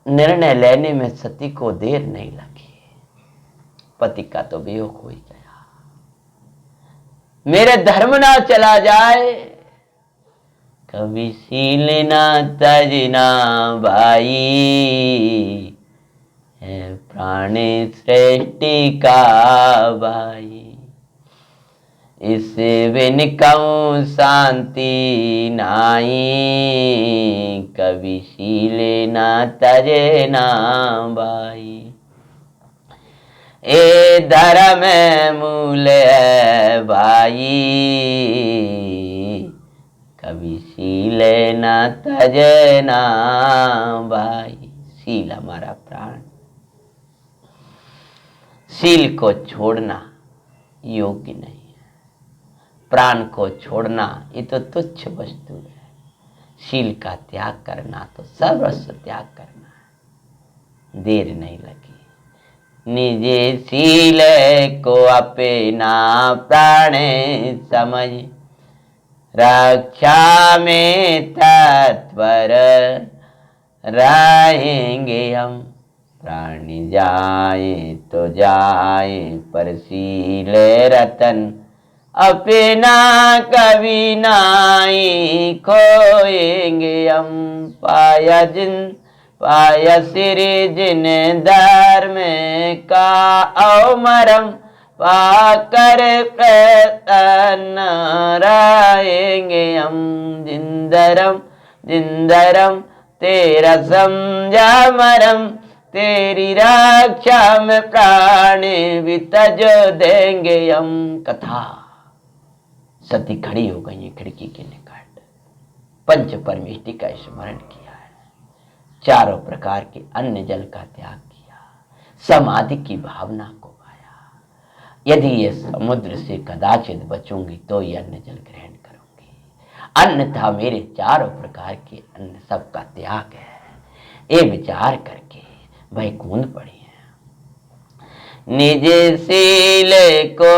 [SPEAKER 1] निर्णय लेने में सती को देर नहीं लगी। पति का तो वियोग हो ही गया। मेरे धर्म ना चला जाए, कभी शील ना तजना भाई, है प्राण सृष्टि का भाई। इस बिन कहूं शांति नाई, कभी शील ना तजना भाई। ए धर्म मूल है भाई, कभी शील न तजना भाई। शील हमारा प्राण, शील को छोड़ना योग्य नहीं है। प्राण को छोड़ना ये तो तुच्छ वस्तु है। शील का त्याग करना तो सर्वस्व त्याग करना है। देर नहीं लगी। निजे शील को अपना प्राण समझ, रक्षा में तत्पर रहेंगे हम। प्राण जाए तो जाए पर शील रतन, अपना कभी नाई खोएंगे हम। पाया सिर जिन धर्म का अवमरम, पाकर प्रतन रहेंगे हम। जिंदरम तेरा समझा मरम, तेरी रक्षा में प्राण भी तज देंगे हम। कथा। सती खड़ी हो गई खिड़की के निकट, पंच परमेष्टि का स्मरण किया है, चारों प्रकार के अन्न जल का त्याग किया, समाधि की भावना को पाया। यदि ये समुद्र से कदाचित बचूंगी तो ये अन्न जल ग्रहण करूंगी, अन्यथा मेरे चारों प्रकार के अन्न सबका त्याग है। ये विचार करके वह कूद पड़ी है। निज शील को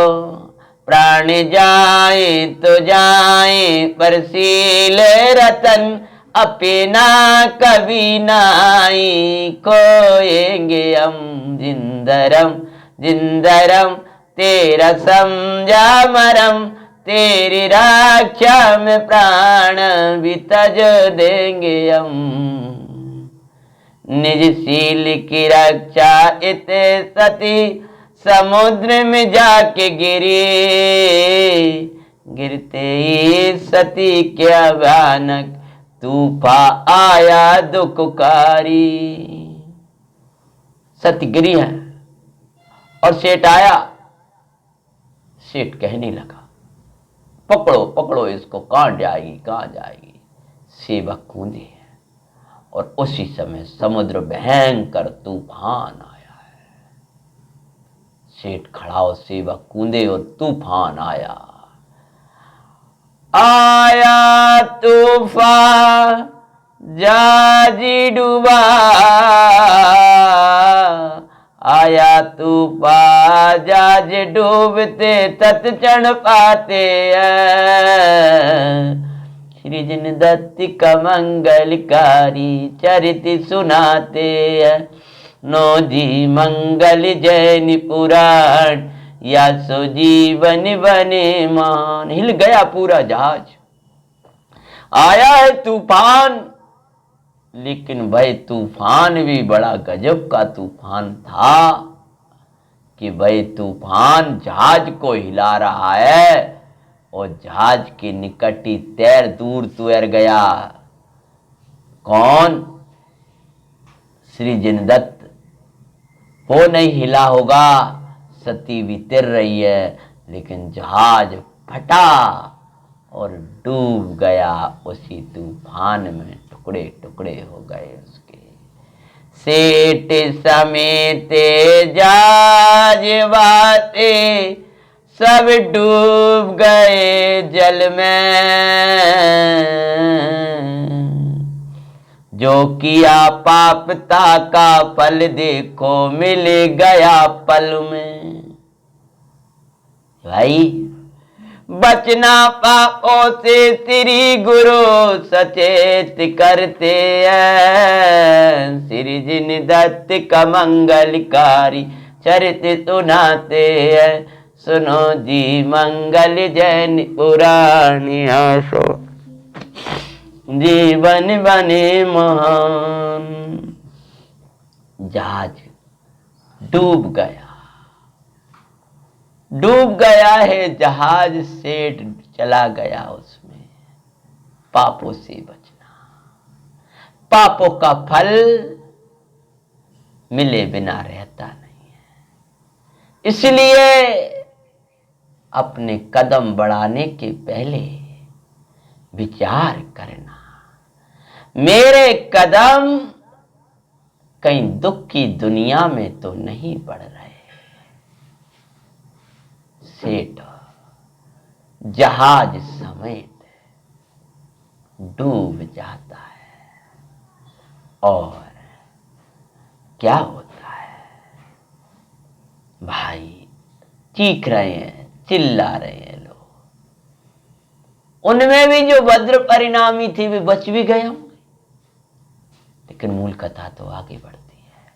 [SPEAKER 1] प्राण जाए तो जाए, पर शील रतन अपना कभी नाई। खोएंगे हम जिंदरम जिंदरम, तेरा समझा मरम, तेरी रक्षा में प्राण भी तज देंगे हम। निज शील की रक्षा इत सती, समुद्र में जाके गिरी। गिरते ही सती क्या भयानक तूफान आया दुखकारी। सती गिरी है और सेठ आया। सेठ कहने लगा, पकड़ो पकड़ो इसको, कहां जाएगी कहां जाएगी। सेवक कूदे है और उसी समय समुद्र भयंकर तूफान आया है। सेठ खड़ा और सेवक कूदे और तूफान आया। आया तूफान जहाज डूबा, आया तूफान जहाज डूबते तत्क्षण पाते हैं। श्री जिनदत्त का मंगलकारी चरित सुनाते हैं। नो जी मंगल जैन पुराण, या सो जीवन बने मान। हिल गया पूरा जहाज, आया है तूफान, लेकिन भाई तूफान भी बड़ा गजब का तूफान था कि भाई तूफान जहाज को हिला रहा है और जहाज के निकट ही तैर दूर तैर गया। कौन? श्री जिनदत्त। वो नहीं हिला होगा, सती भी तिर रही है, लेकिन जहाज फटा और डूब गया उसी तूफान में, टुकड़े टुकड़े हो गए उसके। सेठ समेत जहाज बाते सब डूब गए जल में। जो किया पापता का फल देखो मिल गया पल में। भाई बचना पापों से श्री गुरु सचेत करते हैं। श्री जिनदत्त का मंगलकारी चरित सुनाते हैं। सुनो जी मंगल जैन पुराण, सो जीवन बने महान। जहाज डूब गया, डूब गया है जहाज। सेठ चला गया उसमें। पापों से बचना, पापों का फल मिले बिना रहता नहीं है। इसलिए अपने कदम बढ़ाने के पहले विचार करना, मेरे कदम कहीं दुख की दुनिया में तो नहीं बढ़ रहे। सेठ जहाज समेत डूब जाता है और क्या होता है? भाई चीख रहे हैं, चिल्ला रहे हैं लोग। उनमें भी जो भद्र परिणामी थे वे बच भी गए होंगे, लेकिन मूल कथा तो आगे बढ़ती है।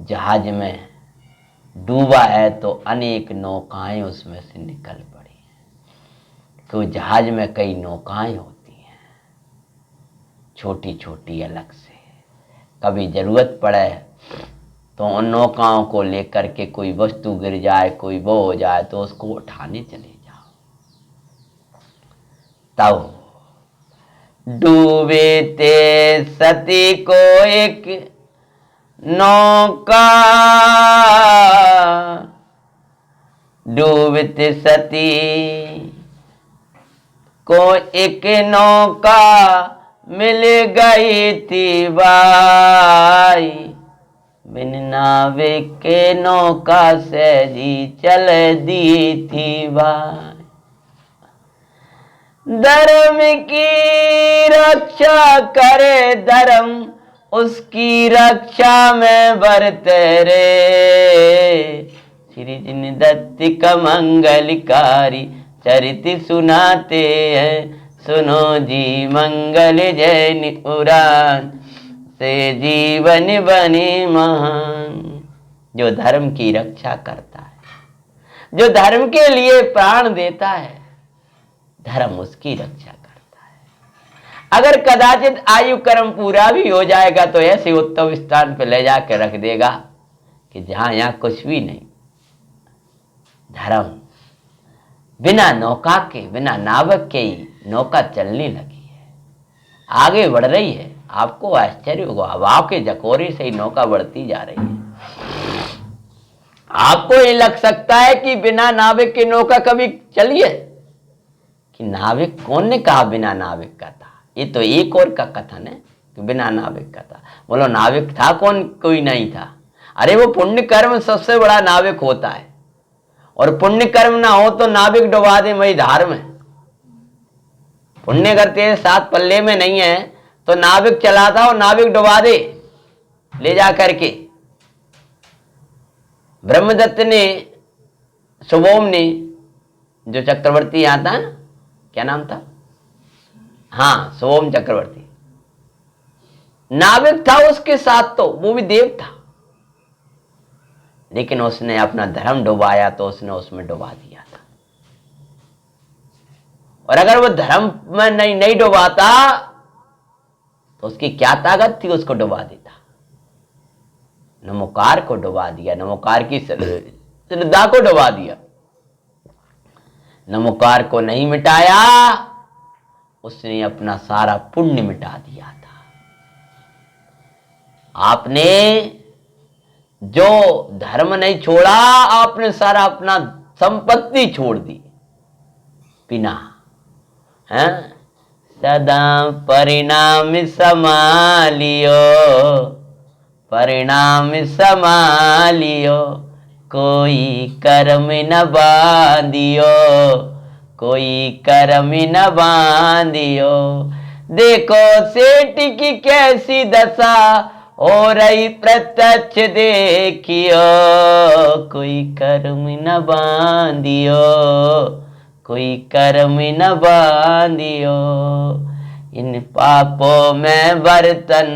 [SPEAKER 1] जहाज में डूबा है तो अनेक नौकाएं उसमें से निकल पड़ी हैं। तो जहाज में कई नौकाएं होती हैं, छोटी छोटी अलग से। कभी जरूरत पड़े तो उन नौकाओं को लेकर के कोई वस्तु गिर जाए, कोई वो हो जाए तो उसको उठाने चले जाओ। तब डूबे ते सती को एक नौका, डूबते सती को एक नौका मिल गई थी भाई। बिन नावे के नौका से जी चल दी थी भाई। धर्म की रक्षा करे धर्म उसकी रक्षा में बरते रे। श्री जिन दत्त का मंगलकारी चरित सुनाते हैं, सुनो जी मंगल जय निपुराण से जीवन बने महान। जो धर्म की रक्षा करता है, जो धर्म के लिए प्राण देता है, धर्म उसकी रक्षा करता है। अगर कदाचित आयु कर्म पूरा भी हो जाएगा तो ऐसे उत्तम स्थान पर ले जाकर रख देगा कि जहां यहां कुछ भी नहीं। धर्म बिना नौका के, बिना नावक के ही नौका चलने लगी है, आगे बढ़ रही है। आपको आश्चर्य होगा, हवा के झकोरे से ही नौका बढ़ती जा रही है। आपको ये लग सकता है कि बिना नाविक के नौका कभी चली है, कि नाविक कौन ने कहा बिना नाविक का था? ये तो एक और का कथन है कि बिना नाविक का था। बोलो नाविक था कौन? कोई नहीं था। अरे वो पुण्य कर्म सबसे बड़ा नाविक होता है, और पुण्य कर्म ना हो तो नाविक डुबा दे वही धार में। पुण्य करते हैं साथ पल्ले में नहीं है तो नाविक चलाता और नाविक डुबा दे ले जा करके। ब्रह्मदत्त ने, सुबोम ने, जो चक्रवर्ती यहां था ना, क्या नाम था? हाँ, सुबोम चक्रवर्ती नाविक था उसके साथ, तो वो भी देव था, लेकिन उसने अपना धर्म डुबाया तो उसने उसमें डुबा दिया था। और अगर वो धर्म में नहीं डुबाता तो उसकी क्या ताकत थी? उसको डुबा देता। नमोकार को डुबा दिया, नमोकार की श्रद्धा को डुबा दिया। नमोकार को नहीं मिटाया, उसने अपना सारा पुण्य मिटा दिया था। आपने जो धर्म नहीं छोड़ा, आपने सारा अपना संपत्ति छोड़ दी बिना, है? सदा परिणाम संभालियो, परिणाम संभालियो, कोई कर्म न बांधियो, कोई कर्म न बांधियो। देखो सेठ की कैसी दशा हो रही प्रत्यक्ष देखियो, कोई कर्म न बांधियो, कोई कर्म न बांधियो। इन पापों में बर्तन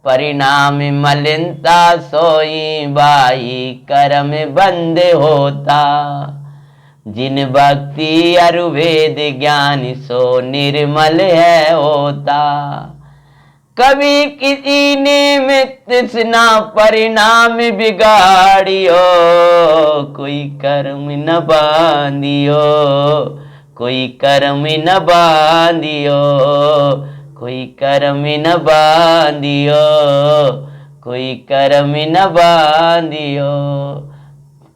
[SPEAKER 1] परिणाम मलिनता, सोई बाई कर्म बंद होता। जिन भक्ति अरुवेद ज्ञान सो निर्मल है होता। कभी किसी निमित्त तृष्णा परिणाम बिगाड़ियो, कोई कर्म न बांधियो, कोई कर्म न बांधियो, कोई कर्म न बांधियो, कोई कर्म न बांधियो।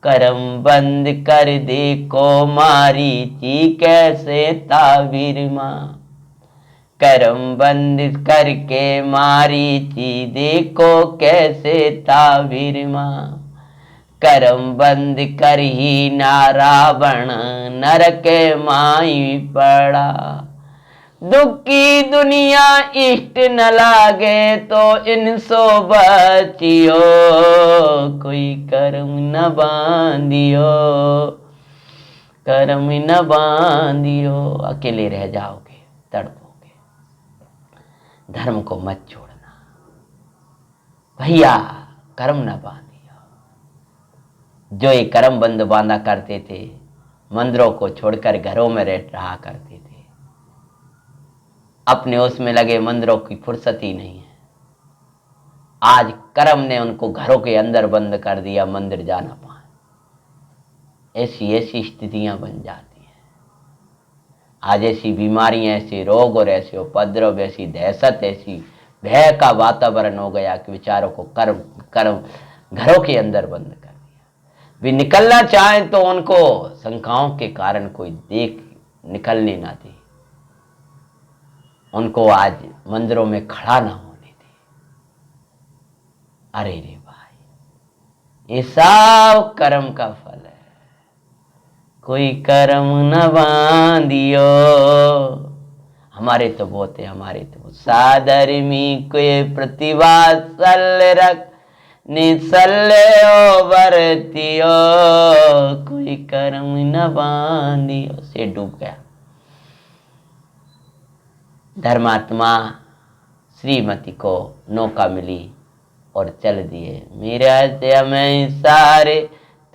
[SPEAKER 1] कर्म बंद कर देखो मारीची कैसे ताबीर माँ, कर्म बंद करके मारीची देखो कैसे ताबीर माँ। कर्म बंद कर ही ना रावण नरक माई पड़ा। दुखी दुनिया इष्ट न लागे तो इनसो बचियो, कोई कर्म न बांधियो, कर्म न बांधियो। अकेले रह जाओगे, तड़पोगे। धर्म को मत छोड़ना भैया, कर्म न बांधियो। जो ये कर्म बंद बांधा करते थे, मंदिरों को छोड़कर घरों में रहा करते थे, अपने उसमें लगे, मंदिरों की फुर्सत ही नहीं है। आज कर्म ने उनको घरों के अंदर बंद कर दिया, मंदिर जाना पाए। ऐसी ऐसी स्थितियां बन जाती हैं आज। ऐसी बीमारियां, ऐसे रोग और ऐसे उपद्रव, ऐसी दहशत, ऐसी भय का वातावरण हो गया कि विचारों को कर्म घरों के अंदर बंद कर दिया। वे निकलना चाहें तो उनको शंकाओं के कारण कोई देख निकलने ना दे, उनको आज मंदिरों में खड़ा ना होने दे। अरे रे भाई, ये सब कर्म का फल है। कोई कर्म न बांधियो। हमारे तो बहुत है, हमारे तो साधर्मी के प्रतिभा सल रख निसल्यो बरतियो कोई कर्म न बांधियो से डूब गया। धर्मात्मा श्रीमती को नौका मिली और चल दिए। मेरा से हमें सारे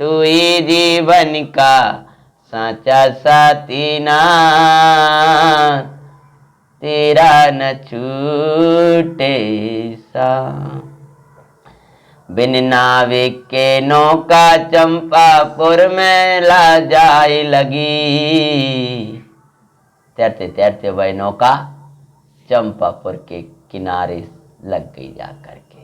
[SPEAKER 1] तू ही जीवन का साचा साथी ना, तेरा न छूटे सा। बिन नाविक के नौका चंपापुर में ला जाए लगी। तैरते तैरते वह नौका चंपापुर के किनारे लग गई जाकर के।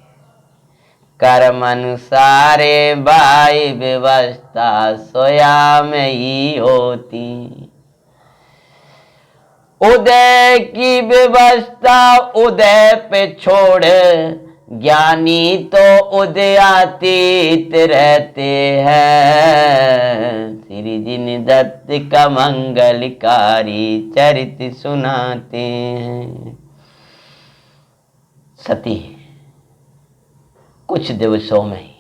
[SPEAKER 1] कर्म अनुसारे भाई व्यवस्था सोया में ही होती। उदय की व्यवस्था उदय पे छोड़, ज्ञानी तो उदयातीत रहते हैं। श्री जिन दत्त का मंगलकारी चरित सुनाते हैं। सती कुछ दिवसों में ही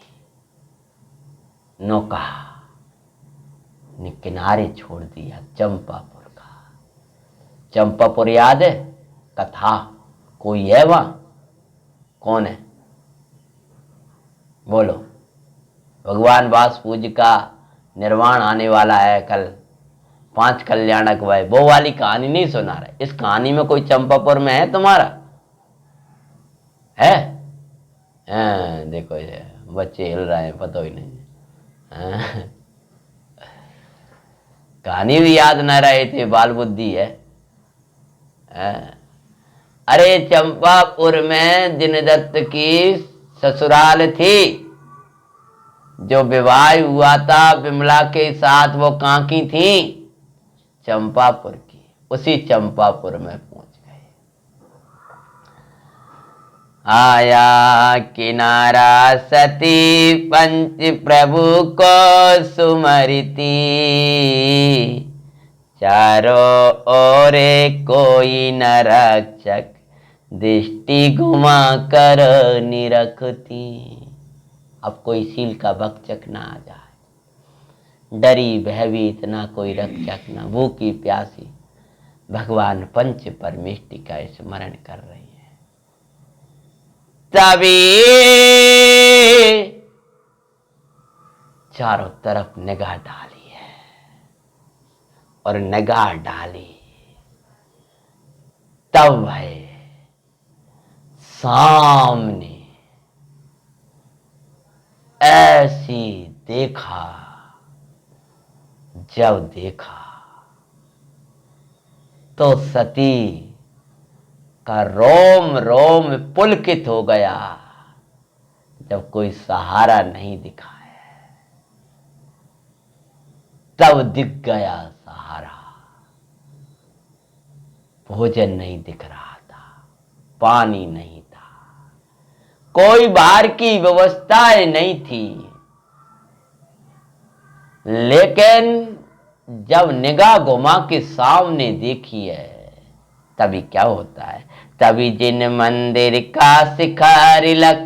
[SPEAKER 1] नौका ने किनारे छोड़ दिया चंपापुर का। चंपापुर याद है कथा? कोई है वहां? कौन है बोलो? भगवान वासुदेव का निर्वाण आने वाला है कल। 5 कल्याणक वह वो वाली कहानी नहीं सुना रहे। इस कहानी में कोई चंपापुर में है तुम्हारा? है? देखो ये बच्चे हिल रहे हैं, पता ही नहीं। कहानी भी याद न रहे थे, बाल बुद्धि है। अरे चंपापुर में जिनदत्त की ससुराल थी, जो विवाह हुआ था विमला के साथ, वो कहाँ की थी? चंपापुर की। उसी चंपापुर में पहुंच गए। आया किनारा सती पंच प्रभु को सुमरती। चारों ओर कोई न रक्षक, दृष्टि घुमा कर निरखती। अब कोई सील का भक्षक ना आ जाए, डरी भयभीत ना कोई रक्षक ना, भूखी प्यासी भगवान पंच परमेष्टि का स्मरण कर रही है। तभी चारों तरफ निगाह डाली है, और निगाह डाली तब है सामने ऐसी देखा। जब देखा तो सती का रोम रोम पुलकित हो गया। जब कोई सहारा नहीं दिखा है, तब दिख गया सहारा। भोजन नहीं दिख रहा था, पानी नहीं था, कोई बाहर की व्यवस्थाएं नहीं थी। लेकिन जब निगाह घुमा के सामने देखी है, तभी क्या होता है? तभी जिन मंदिर का शिखर लक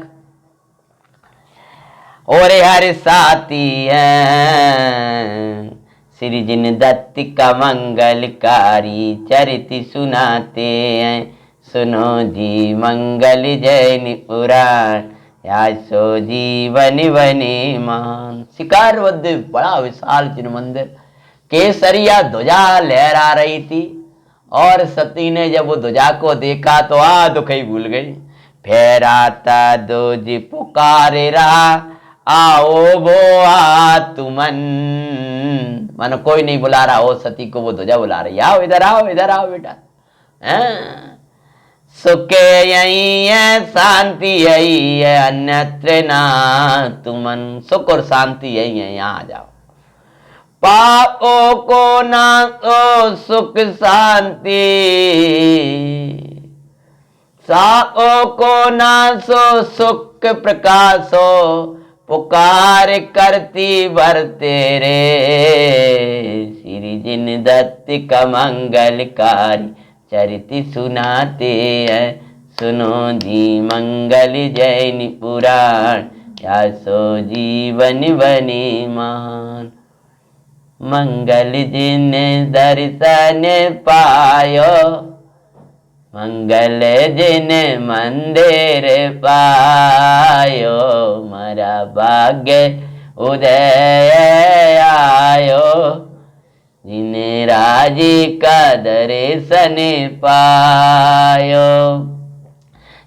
[SPEAKER 1] और हर साथी है, श्री जिन दत्त का मंगलकारी चरित सुनाते हैं। सुनो जी मंगल जैन पुराण, या सो जीवन बने मान। शिकारबद्ध बड़ा विशाल जिन मंदिर, केसरिया ध्वजा लहरा रही थी, और सती ने जब वो ध्वजा को देखा तो दुख ही भूल गई। फेराता दो जी पुकारे रहा, आओ वो आ तुमन। मन कोई नहीं बुला रहा हो, सती को वो ध्वजा बुला रही, आओ इधर आओ बेटा। सुख यही है, शांति यही है, अन्यत्र ना तुमन। सुख और शांति यही है, यहाँ आ जाओ। पापों को नाशो सुख शांति, साओ को नाशो सुख प्रकाशो, पुकार करती भर तेरे। श्री जिन दत्त का मंगलकारी चरित सुनाते हैं। सुनो जी मंगल जैन पुराण, या सो जीवन बने महान। मंगल जिन दर्शन पायो, मंगल जिन मंदिर पायो। मारा भाग्य उदय आयो, जिन राजी का दर्शन पायो।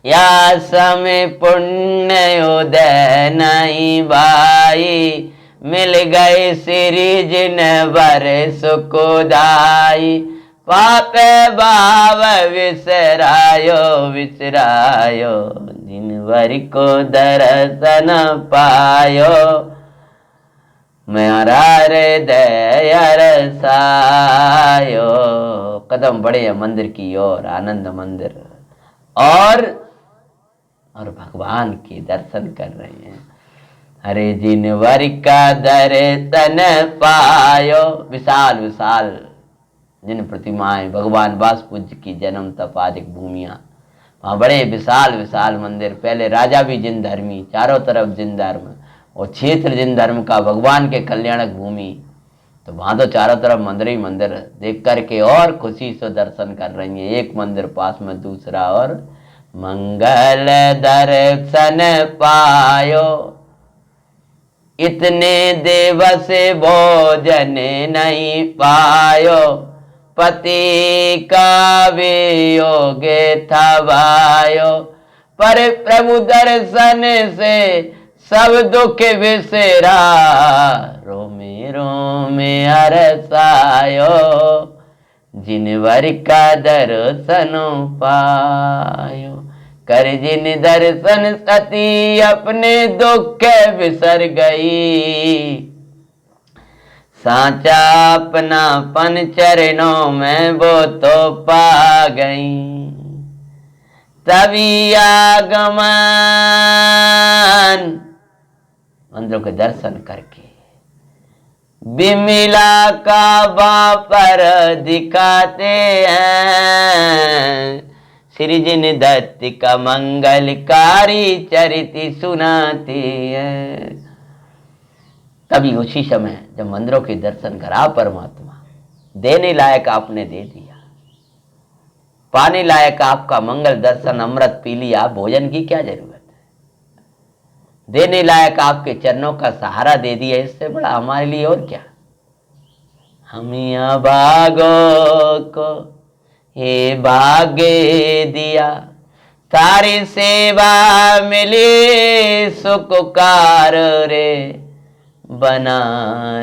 [SPEAKER 1] या समय पुण्य उदय नहीं भाई, मिल गए श्री जिन बर सुखदाई। पाप भाव विसरायो विसरायो, जिन वर को दर्शन पायो। मेरा हृदय रसायो। कदम बढ़े मंदिर की ओर, आनंद मंदिर, और भगवान के दर्शन कर रहे हैं। अरे जिन वर का दर्शन पायो, विशाल विशाल जिन प्रतिमाएं, भगवान वासुपूज्य की जन्म तपादिक भूमियां, वहां बड़े विशाल विशाल मंदिर। पहले राजा भी जिन धर्मी, चारों तरफ जिन धर्म, और क्षेत्र जिन धर्म का, भगवान के कल्याणक भूमि। तो वहां तो चारों तरफ मंदिर ही मंदिर देख करके और खुशी से दर्शन कर रही है, एक मंदिर पास में दूसरा। और मंगल दर्शन पायो, इतने दिवस भोजन नहीं पायो। पति का वियोग था भायो, पर प्रभु दर्शन से सब दुख विसरा। रोमे रोमे हरसायो, जिन वर का दर्शन पायो। कर जिन दर्शन सती अपने दुख बिसर गई। साचा अपनापन चरणों में वो तो पा गई। तभी आगमन, मंदिरों के दर्शन करके बिमला का बापर दिखाते हैं। श्री जिन दत्त का मंगलकारी चरित्र सुनाते हैं। तभी उसी समय जब मंदिरों के दर्शन करा परमात्मा, देने लायक आपने दे दिया, पाने लायक आपका मंगल दर्शन, अमृत पी लिया, भोजन की क्या जरूरत है। देने लायक आपके चरणों का सहारा दे दिया, इससे बड़ा हमारे लिए और क्या। हम भागो को हे भाग्य दिया, तारी सेवा मिली सुखकार रे। बना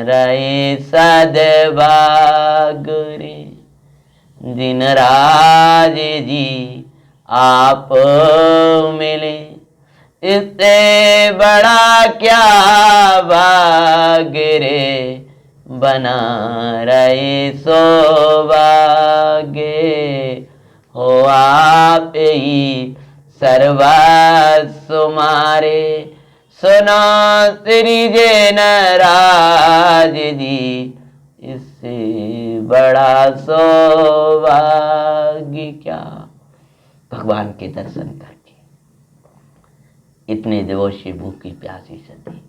[SPEAKER 1] रहे सदभाग रे, दिन राज जी आप मिले, इससे बड़ा क्या भाग्य रे। बना रहे सौभाग्य, हो आप ही सर्वस्व मारे। सुनो श्री जैन राज जी, इससे बड़ा सौभाग्य क्या। भगवान के दर्शन करके इतने दिवसीय भूखी प्यासी सती,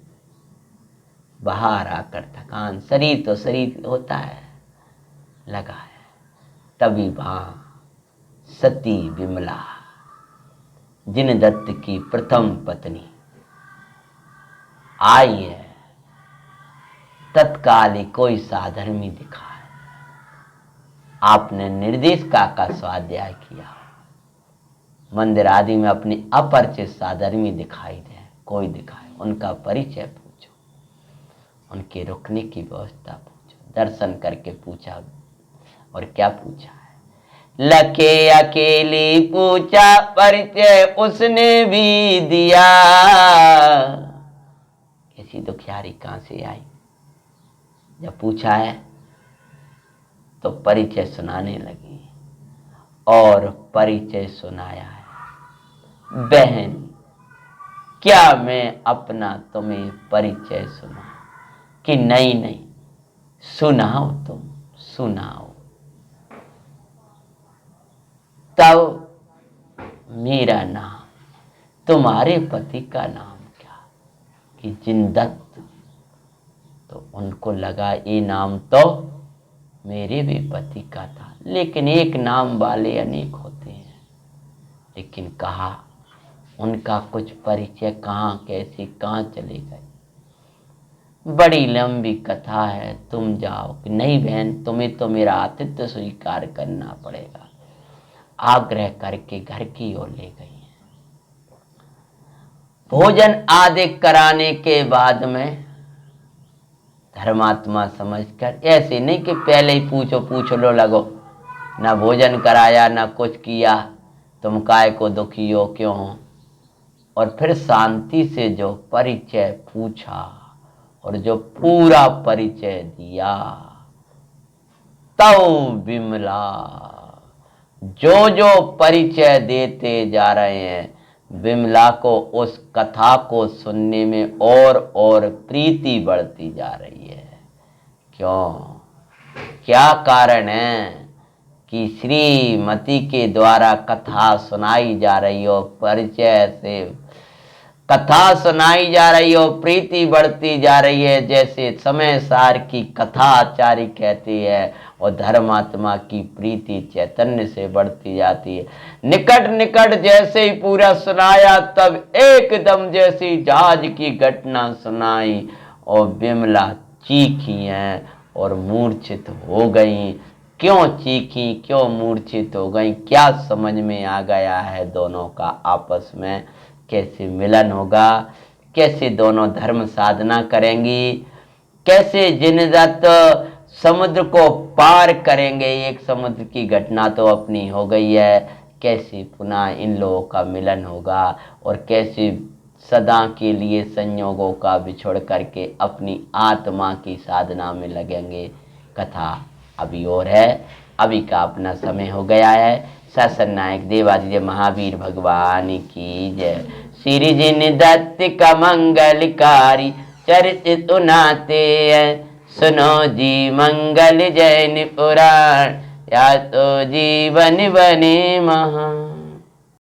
[SPEAKER 1] बाहर आकर थकान, शरीर तो शरीर होता है लगा है। तभी वहां सती विमला, जिन दत्त की प्रथम पत्नी आई है। तत्काल ही कोई साधर्मी दिखा है। आपने निर्देशिका का स्वाध्याय किया, मंदिर आदि में अपनी अपरिचित साधर्मी दिखाई दे, कोई दिखाए, उनका परिचय पूछो, उनके रुकने की व्यवस्था पूछो। दर्शन करके पूछा, और क्या पूछा है। लके अकेली पूछा, परिचय उसने भी दिया। किसी दुखियारी कहां से आई, जब पूछा है तो परिचय सुनाने लगी, और परिचय सुनाया है। बहन, क्या मैं अपना तुम्हें परिचय सुना कि नहीं? नहीं, सुनाओ, तुम सुनाओ। तब मेरा नाम, तुम्हारे पति का नाम क्या? कि जिनदत्त। तो उनको लगा ये नाम तो मेरे भी पति का था, लेकिन एक नाम वाले अनेक होते हैं। लेकिन कहा उनका कुछ परिचय कहाँ, कैसे, कहाँ चले गए। बड़ी लंबी कथा है, तुम जाओ। कि नहीं बहन, तुम्हें तो मेरा आतिथ्य स्वीकार करना पड़ेगा। आग्रह करके घर की ओर ले गई। भोजन आदि कराने के बाद में धर्मात्मा समझकर, ऐसे नहीं कि पहले ही पूछ लो लगो, ना भोजन कराया ना कुछ किया, तुम काय को दुखी हो, क्यों हो। और फिर शांति से जो परिचय पूछा और जो पूरा परिचय दिया, तब विमला जो जो परिचय देते जा रहे हैं, विमला को उस कथा को सुनने में और प्रीति बढ़ती जा रही है। क्यों, क्या कारण है कि श्रीमती के द्वारा कथा सुनाई जा रही हो, परिचय से कथा सुनाई जा रही हो, प्रीति बढ़ती जा रही है। जैसे समय सार की कथा आचार्य कहती है, और धर्मात्मा की प्रीति चैतन्य से बढ़ती जाती है। निकट निकट जैसे ही पूरा सुनाया, तब एकदम जैसी जहाज की घटना सुनाई और विमला चीखी हैं और मूर्छित हो गई। क्यों चीखी, क्यों मूर्छित हो गई, क्या समझ में आ गया है दोनों का आपस में कैसे मिलन होगा, कैसे दोनों धर्म साधना करेंगी, कैसे जिनदत्त समुद्र को पार करेंगे। एक समुद्र की घटना तो अपनी हो गई है, कैसे पुनः इन लोगों का मिलन होगा और कैसे सदा के लिए संयोगों का बिछोड़ करके अपनी आत्मा की साधना में लगेंगे। कथा अभी और है, अभी का अपना समय हो गया है। शासन नायक देवादिदेव महावीर भगवान की जय। श्री जिनदत्त का मंगलकारी चरित सुनाते हैं, सुनो जी मंगल जैन पुराण, या तो जीवन बने महान।